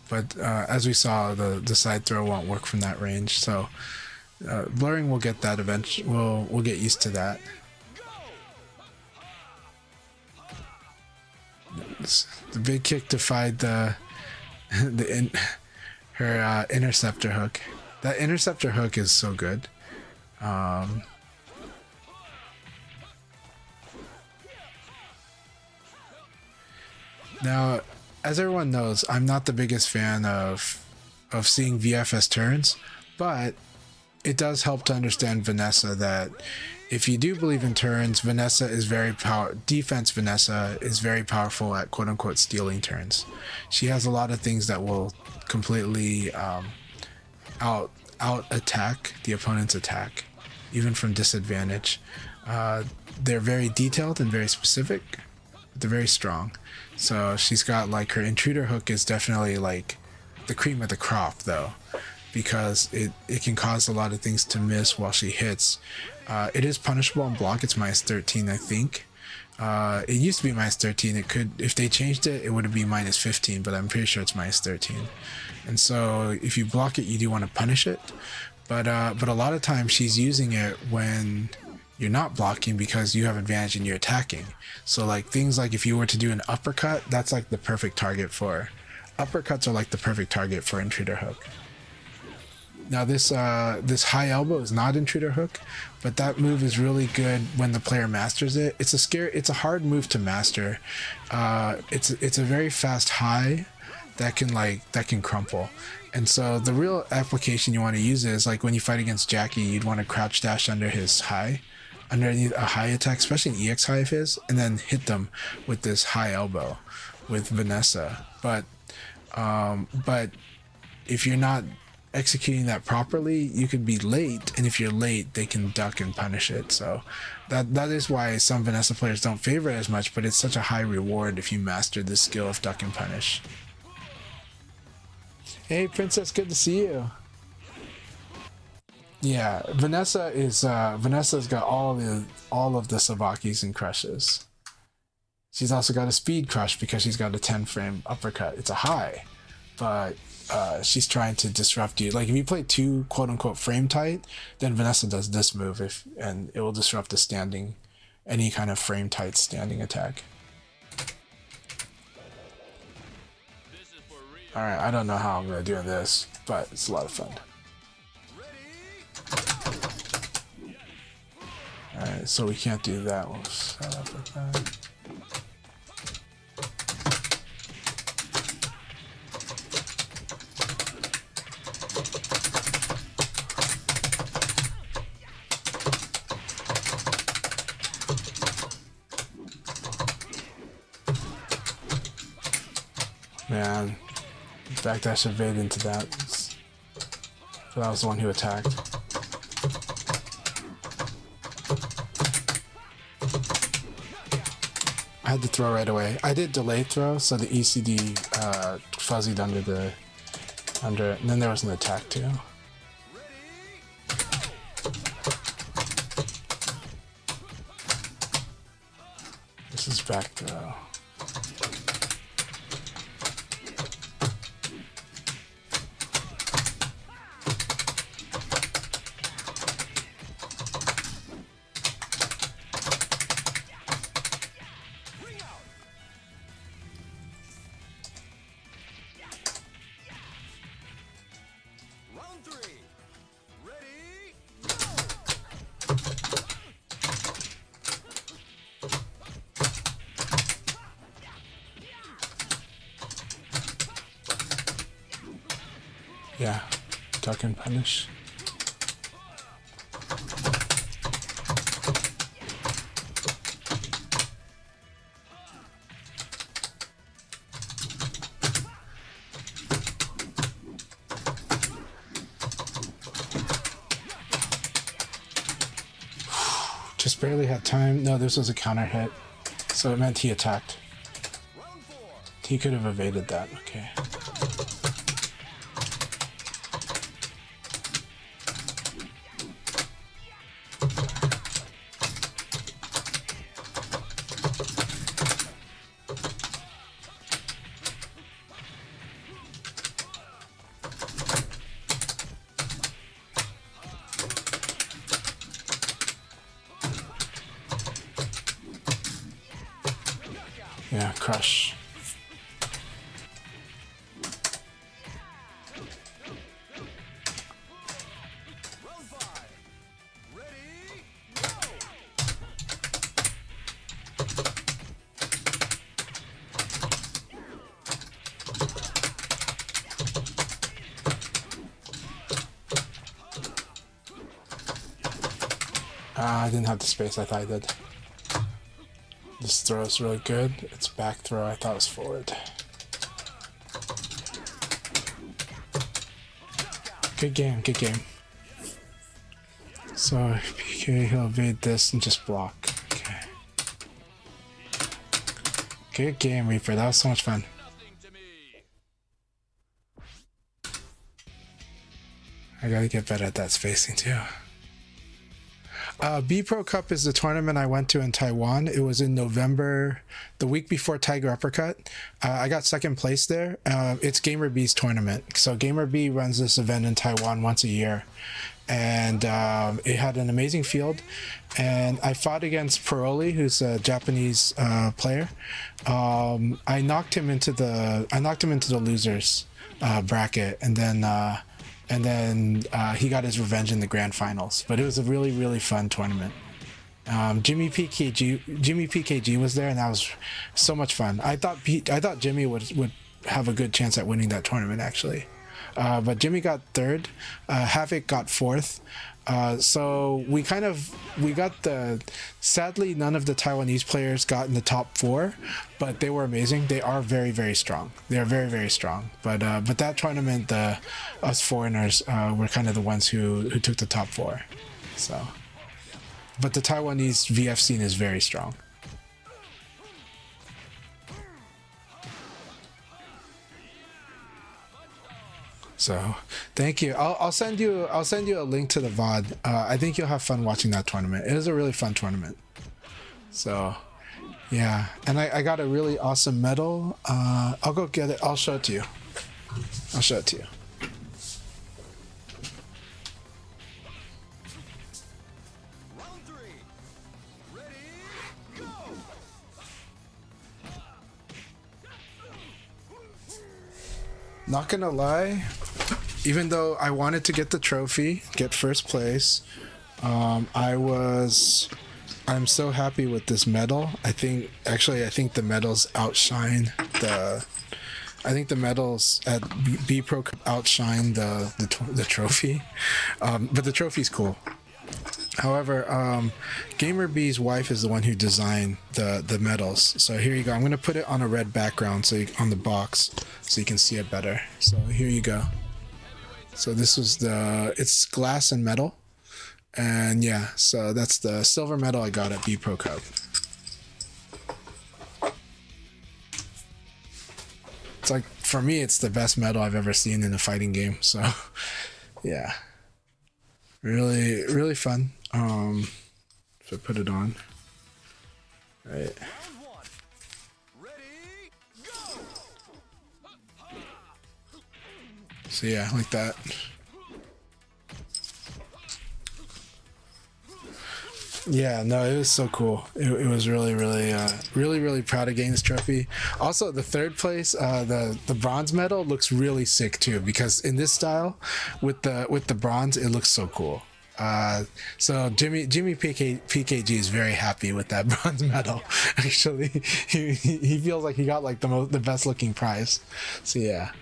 [SPEAKER 1] But as we saw, the side throw won't work from that range. So blurring will get that eventually. We'll get used to that. The big kick defied her interceptor hook. That interceptor hook is so good. Now, as everyone knows, I'm not the biggest fan of seeing VFS turns, but it does help to understand Vanessa that if you do believe in turns, Vanessa is defense Vanessa is very powerful at quote unquote stealing turns. She has a lot of things that will completely out attack the opponent's attack, even from disadvantage. They're very detailed and very specific, but they're very strong. So she's got like her intruder hook is definitely like the cream of the crop though, because it can cause a lot of things to miss while she hits. It is punishable on block. It's minus 13, I think. It used to be minus 13. It could, if they changed it, it would be minus 15, but I'm pretty sure it's minus 13. And so if you block it, you do want to punish it. But a lot of times she's using it when you're not blocking because you have advantage and you're attacking. So like things like if you were to do an uppercut, that's like the perfect target for. Uppercuts are like the perfect target for intruder hook. Now this high elbow is not intruder hook, but that move is really good when the player masters it. It's a hard move to master. It's a very fast high that can crumple. And so the real application you want to use is like when you fight against Jackie, you'd want to crouch dash under his high, underneath a high attack, especially an EX high of his, and then hit them with this high elbow with Vanessa. But if you're not executing that properly, you could be late, and if you're late, they can duck and punish it. So that is why some Vanessa players don't favor it as much, but it's such a high reward if you master the skill of duck and punish. Hey Princess, good to see you. Yeah, Vanessa's got all of the Savakis and crushes. She's also got a speed crush because she's got a 10 frame uppercut. It's a high, but she's trying to disrupt you. Like if you play too quote unquote frame tight, then Vanessa does this move and it will disrupt any kind of frame tight standing attack. Alright, I don't know how I'm gonna do this, but it's a lot of fun. Alright, so we can't do that. We'll set up with that. Man, backdash evade into that. So that was the one who attacked. I had to throw right away. I did delay throw, so the ECD fuzzied under it, and then there was an attack too. This is back throw. Yeah, duck and punish. Just barely had time. No, this was a counter hit. So it meant he attacked. He could have evaded that. Okay. Yeah, crush. I didn't have the space I thought I did. This throw is really good. It's back throw. I thought it was forward. Good game, good game. So PK, he'll evade this and just block. Okay. Good game, Reaper. That was so much fun. I gotta get better at that spacing too. B Pro Cup is the tournament I went to in Taiwan. It was in November, the week before Tiger Uppercut. I got second place there. It's Gamer B's tournament. So Gamer B runs this event in Taiwan once a year. And it had an amazing field. And I fought against Paroli, who's a Japanese player. I knocked him into the losers bracket, and then he got his revenge in the grand finals. But it was a really, really fun tournament. Jimmy PKG was there, and that was so much fun. I thought Jimmy would have a good chance at winning that tournament, actually. But Jimmy got third. Havoc got fourth. So we got sadly none of the Taiwanese players got in the top four, but they were amazing. They are very, very strong. They are very, very strong. But that tournament, us foreigners were kind of the ones who took the top four. So, but the Taiwanese VF scene is very strong. So thank you. I'll send you a link to the VOD. I think you'll have fun watching that tournament. It is a really fun tournament. So yeah, and I got a really awesome medal. I'll go get it. I'll show it to you. Not gonna lie, even though I wanted to get the trophy, get first place, I'm so happy with this medal. I think the medals outshine the medals at B Pro outshine the trophy, but the trophy's cool. However, Gamer B's wife is the one who designed the medals. So here you go. I'm gonna put it on a red background on the box so you can see it better. So here you go. So this was it's glass and metal, and yeah. So that's the silver medal I got at B Pro Cup. It's like, for me, it's the best medal I've ever seen in a fighting game. So yeah, really, really fun. If I put it on, right. So yeah, like that. Yeah, no, it was so cool. It was really, really, really proud of getting this trophy. Also, the third place, the bronze medal looks really sick too, because in this style, with the bronze, it looks so cool. So Jimmy PKG is very happy with that bronze medal. Actually, he feels like he got like the best looking prize. So yeah.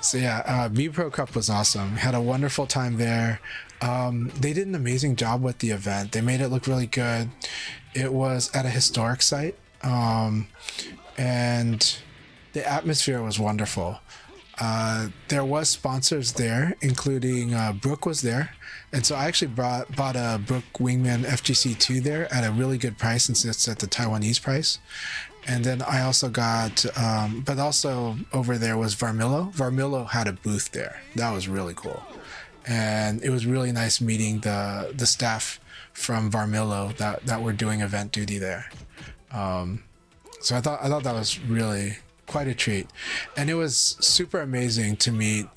[SPEAKER 1] So yeah, B Pro Cup was awesome. Had a wonderful time there. They did an amazing job with the event. They made it look really good. It was at a historic site, and the atmosphere was wonderful. There was sponsors there, including Brook was there, and so I actually bought a Brook Wingman FGC2 there at a really good price, since it's at the Taiwanese price. And then I also got, but also over there was Varmillo. Varmillo had a booth there. That was really cool, and it was really nice meeting the staff from Varmillo that were doing event duty there. So I thought that was really quite a treat, and it was super amazing to meet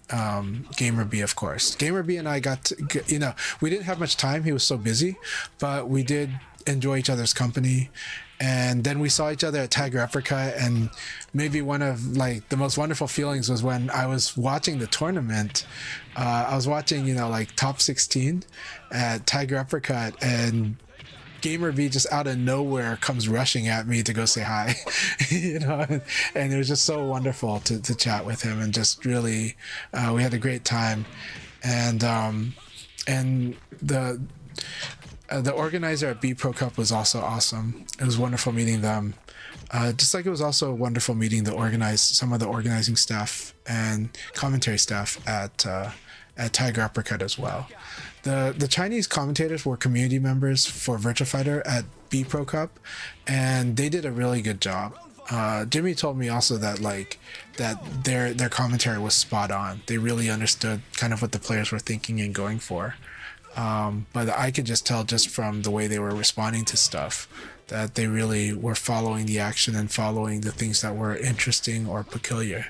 [SPEAKER 1] Gamer B, of course. Gamer B and I got to, we didn't have much time. He was so busy, but we did enjoy each other's company. And then we saw each other at Tiger Uppercut, and maybe one of like the most wonderful feelings was when I was watching the tournament. I was watching, like top 16 at Tiger Uppercut, and Gamer B just out of nowhere comes rushing at me to go say hi, and it was just so wonderful to chat with him, and just really, we had a great time, and the organizer at B Pro Cup was also awesome. It was wonderful meeting them. Just like it was also wonderful meeting some of the organizing staff and commentary staff at Tiger Uppercut as well. The Chinese commentators were community members for Virtua Fighter at B Pro Cup, and they did a really good job. Jimmy told me also that their commentary was spot on. They really understood kind of what the players were thinking and going for. But I could just tell just from the way they were responding to stuff that they really were following the action and following the things that were interesting or peculiar.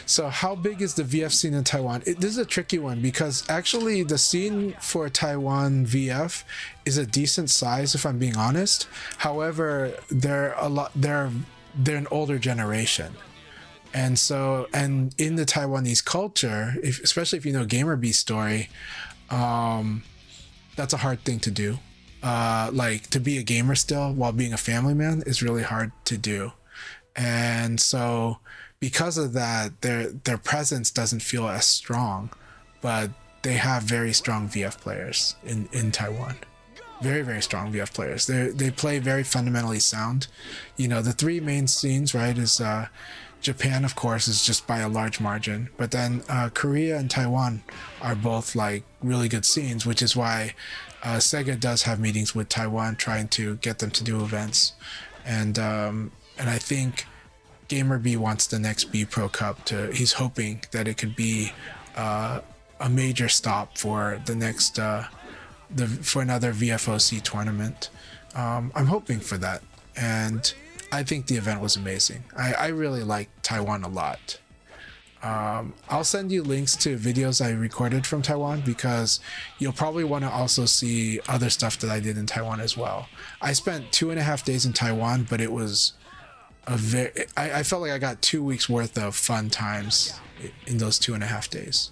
[SPEAKER 1] So how big is the VF scene in Taiwan? This is a tricky one, because actually the scene for Taiwan VF is a decent size, if I'm being honest. However, they're an older generation. And so, and in the Taiwanese culture, especially if you know Gamer B's story, that's a hard thing to do. Like, to be a gamer still while being a family man is really hard to do. And so because of that, their presence doesn't feel as strong, but they have very strong VF players in Taiwan. Very, very strong VF players. They play very fundamentally sound. The three main scenes, right, is Japan, of course, is just by a large margin, but then Korea and Taiwan are both like really good scenes, which is why Sega does have meetings with Taiwan, trying to get them to do events, and I think Gamer B wants the next B Pro Cup he's hoping that it could be a major stop for the next for another VFOC tournament. I'm hoping for that, and I think the event was amazing. I really like Taiwan a lot. I'll send you links to videos I recorded from Taiwan, because you'll probably want to also see other stuff that I did in Taiwan as well. I spent 2.5 days in Taiwan, but it was I felt like I got 2 weeks worth of fun times in those 2.5 days.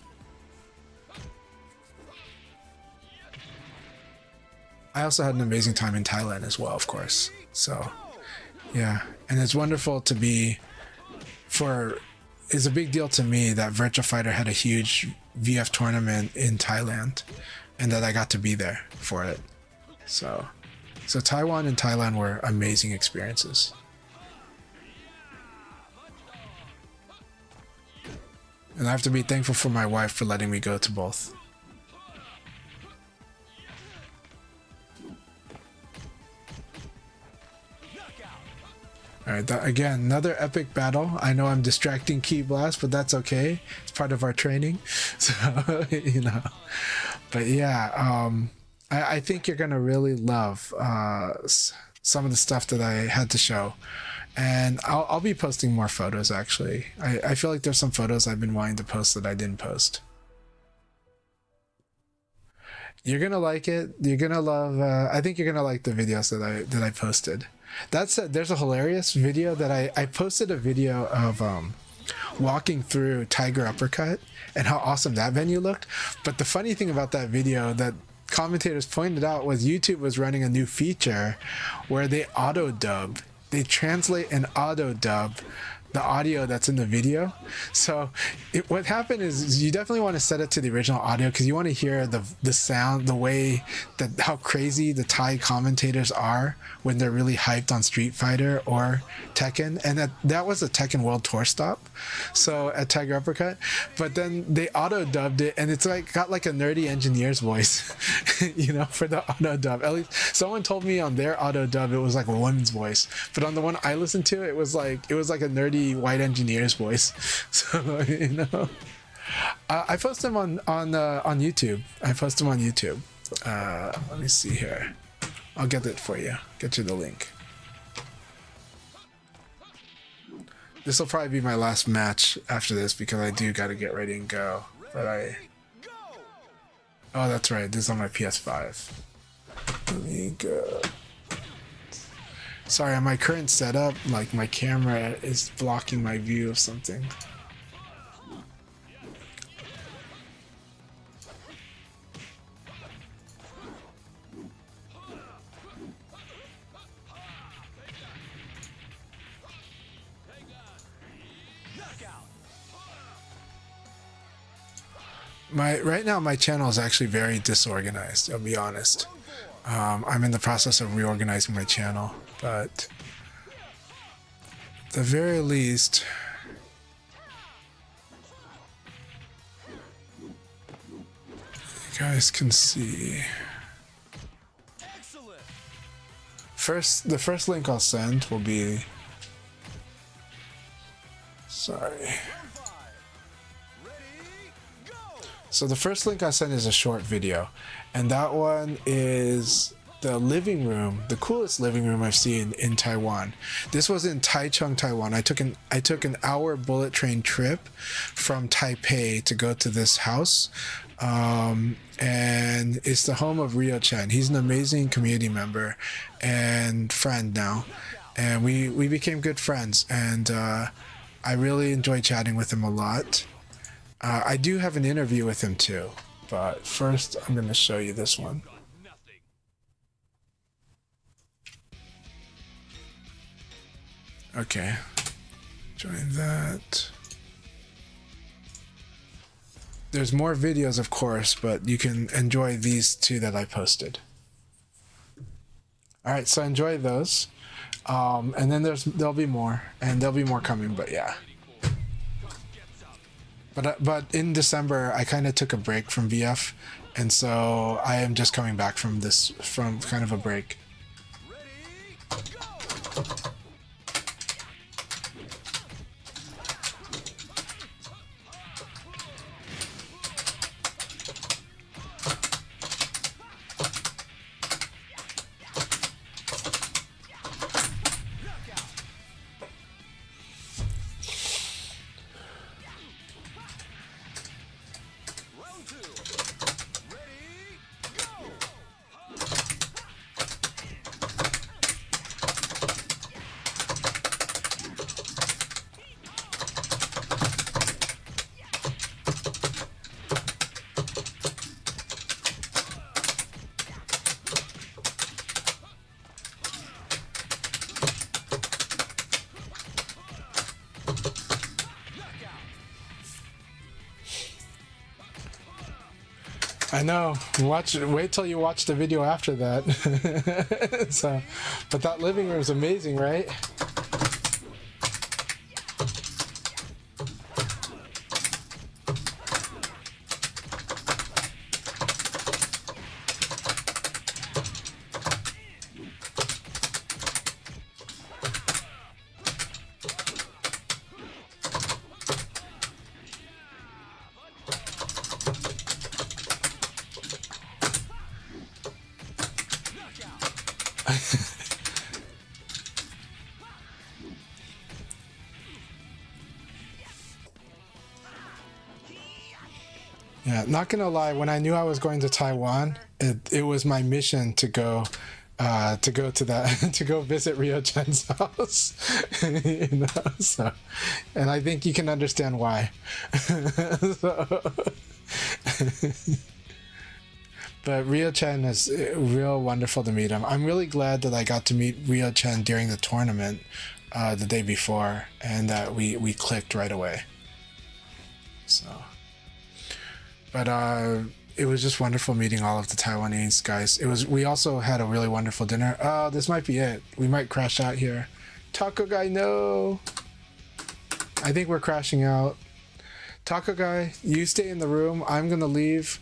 [SPEAKER 1] I also had an amazing time in Thailand as well, of course. So yeah, and it's wonderful to be it's a big deal to me that Virtua Fighter had a huge VF tournament in Thailand, and that I got to be there for it. So Taiwan and Thailand were amazing experiences. And I have to be thankful for my wife for letting me go to both. Alright, again, another epic battle. I know I'm distracting Key Blast, but that's okay. It's part of our training. So, But yeah, I think you're going to really love some of the stuff that I had to show. And I'll be posting more photos, actually. I feel like there's some photos I've been wanting to post that I didn't post. You're going to like it. You're going to love... I think you're going to like the videos that I posted. That said, there's a hilarious video that I posted a video of walking through Tiger Uppercut and how awesome that venue looked. But the funny thing about that video that commentators pointed out was YouTube was running a new feature where they auto dub. They translate and auto dub the audio that's in the video. So what happened is you definitely want to set it to the original audio because you want to hear the sound, the way that how crazy the Thai commentators are when they're really hyped on Street Fighter or Tekken. And that was a Tekken World Tour stop, so at Tiger Uppercut. But then they auto dubbed it, and it's like got like a nerdy engineer's voice, you know, for the auto dub. At least someone told me on their auto dub it was like a woman's voice, but on the one I listened to, it was like a nerdy white engineer's voice. So you know, I post them on YouTube. I post them on YouTube. Let me see here. I'll get it for you. Get you the link. This will probably be my last match after this because I do got to get ready and go. But oh, that's right. This is on my PS5. Let me go. Sorry, on my current setup, like my camera is blocking my view of something. Right now my channel is actually very disorganized, I'll be honest. I'm in the process of reorganizing my channel, but at the very least, you guys can see. The first link I'll send will be, sorry. So the first link I sent is a short video, and that one is the living room, the coolest living room I've seen in Taiwan. This was in Taichung, Taiwan. I took an hour bullet train trip from Taipei to go to this house, and it's the home of Rio Chen. He's an amazing community member and friend now, and we became good friends, and I really enjoyed chatting with him a lot. I do have an interview with him too, but first I'm going to show you this one. Okay, join that. There's more videos, of course, but you can enjoy these two that I posted. All right, so enjoy those, and then there'll be more, and there'll be more coming. But yeah. But in December, I kind of took a break from VF, and so I am just coming back from kind of a break. I know. Wait till you watch the video after that. So, but that living room is amazing, right? Yeah, not gonna lie, when I knew I was going to Taiwan, it was my mission to go to that to go visit Rio Chen's house. You know, so, and I think you can understand why. So, but Rio Chen is real wonderful to meet him. I'm really glad that I got to meet Rio Chen during the tournament the day before, and that we clicked right away. So, but it was just wonderful meeting all of the Taiwanese guys. We also had a really wonderful dinner. This might be it. We might crash out here. Taco guy, no. I think we're crashing out. Taco guy, you stay in the room. I'm gonna leave.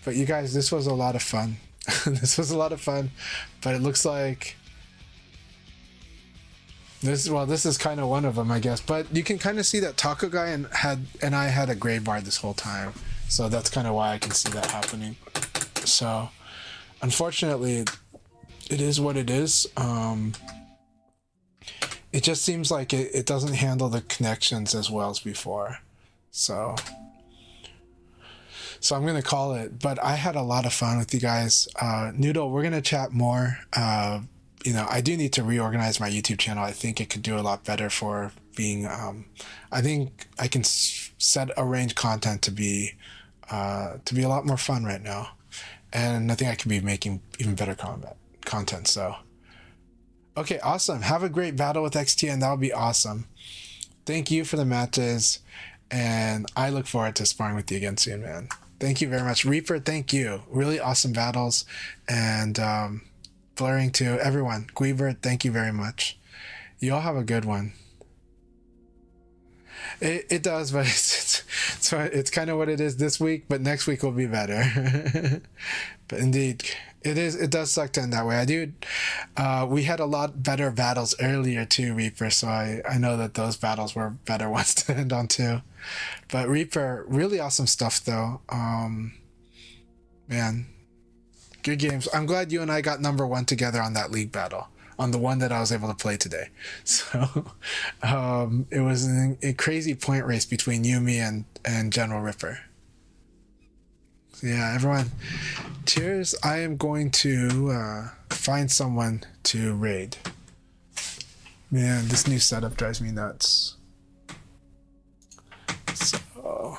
[SPEAKER 1] But you guys, this was a lot of fun. This was a lot of fun. But it looks like this is kind of one of them, I guess. But you can kind of see that Taco guy and I had a gray bar this whole time. So that's kind of why I can see that happening. So unfortunately, it is what it is. It just seems like it doesn't handle the connections as well as before. So I'm going to call it, but I had a lot of fun with you guys. Noodle, we're going to chat more. I do need to reorganize my YouTube channel. I think it could do a lot better for being, I think I can arrange content to be a lot more fun right now. And I think I could be making even better content. So, okay, awesome. Have a great battle with XTN. That would be awesome. Thank you for the matches. And I look forward to sparring with you again soon, man. Thank you very much. Reaper, thank you. Really awesome battles. And blurring to everyone. Guibert, thank you very much. You all have a good one. It does, but it's kind of what it is this week, but next week will be better. But indeed, it does suck to end that way. We had a lot better battles earlier too, Reaper, so I know that those battles were better ones to end on too. But Reaper, really awesome stuff though. Man, good games. I'm glad you and I got number 1 together on that league battle, on the one that I was able to play today. So it was a crazy point race between you, me, and General Ripper. So yeah, everyone, cheers. I am going to find someone to raid. Man, this new setup drives me nuts. So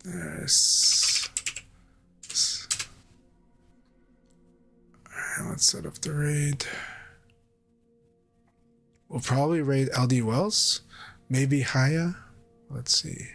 [SPEAKER 1] there's... Alright, let's set up the raid. We'll probably raid LD Wells, maybe Haya. Let's see.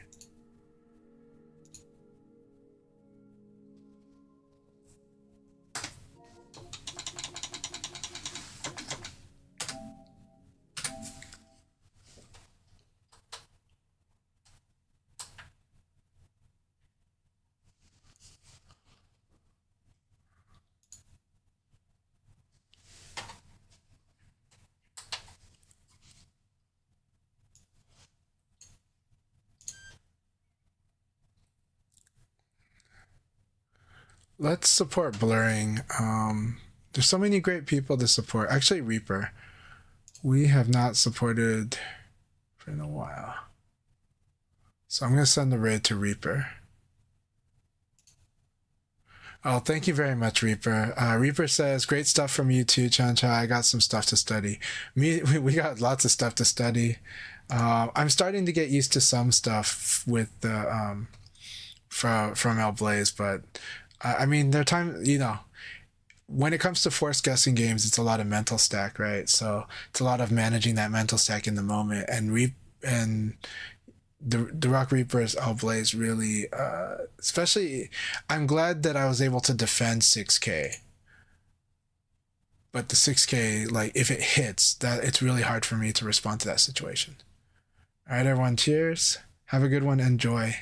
[SPEAKER 1] Let's support blurring. There's so many great people to support. Actually, Reaper, we have not supported for a while. So I'm going to send the raid to Reaper. Oh, thank you very much, Reaper. Reaper says, great stuff from you too, Chancha. I got some stuff to study. We got lots of stuff to study. I'm starting to get used to some stuff with the from El Blaze, but I mean, there are times, when it comes to forced guessing games, it's a lot of mental stack, right? So it's a lot of managing that mental stack in the moment. And the Rock Reaper's El Blaze really, especially, I'm glad that I was able to defend 6K. But the 6K, like, if it hits, that it's really hard for me to respond to that situation. All right, everyone, cheers. Have a good one. Enjoy.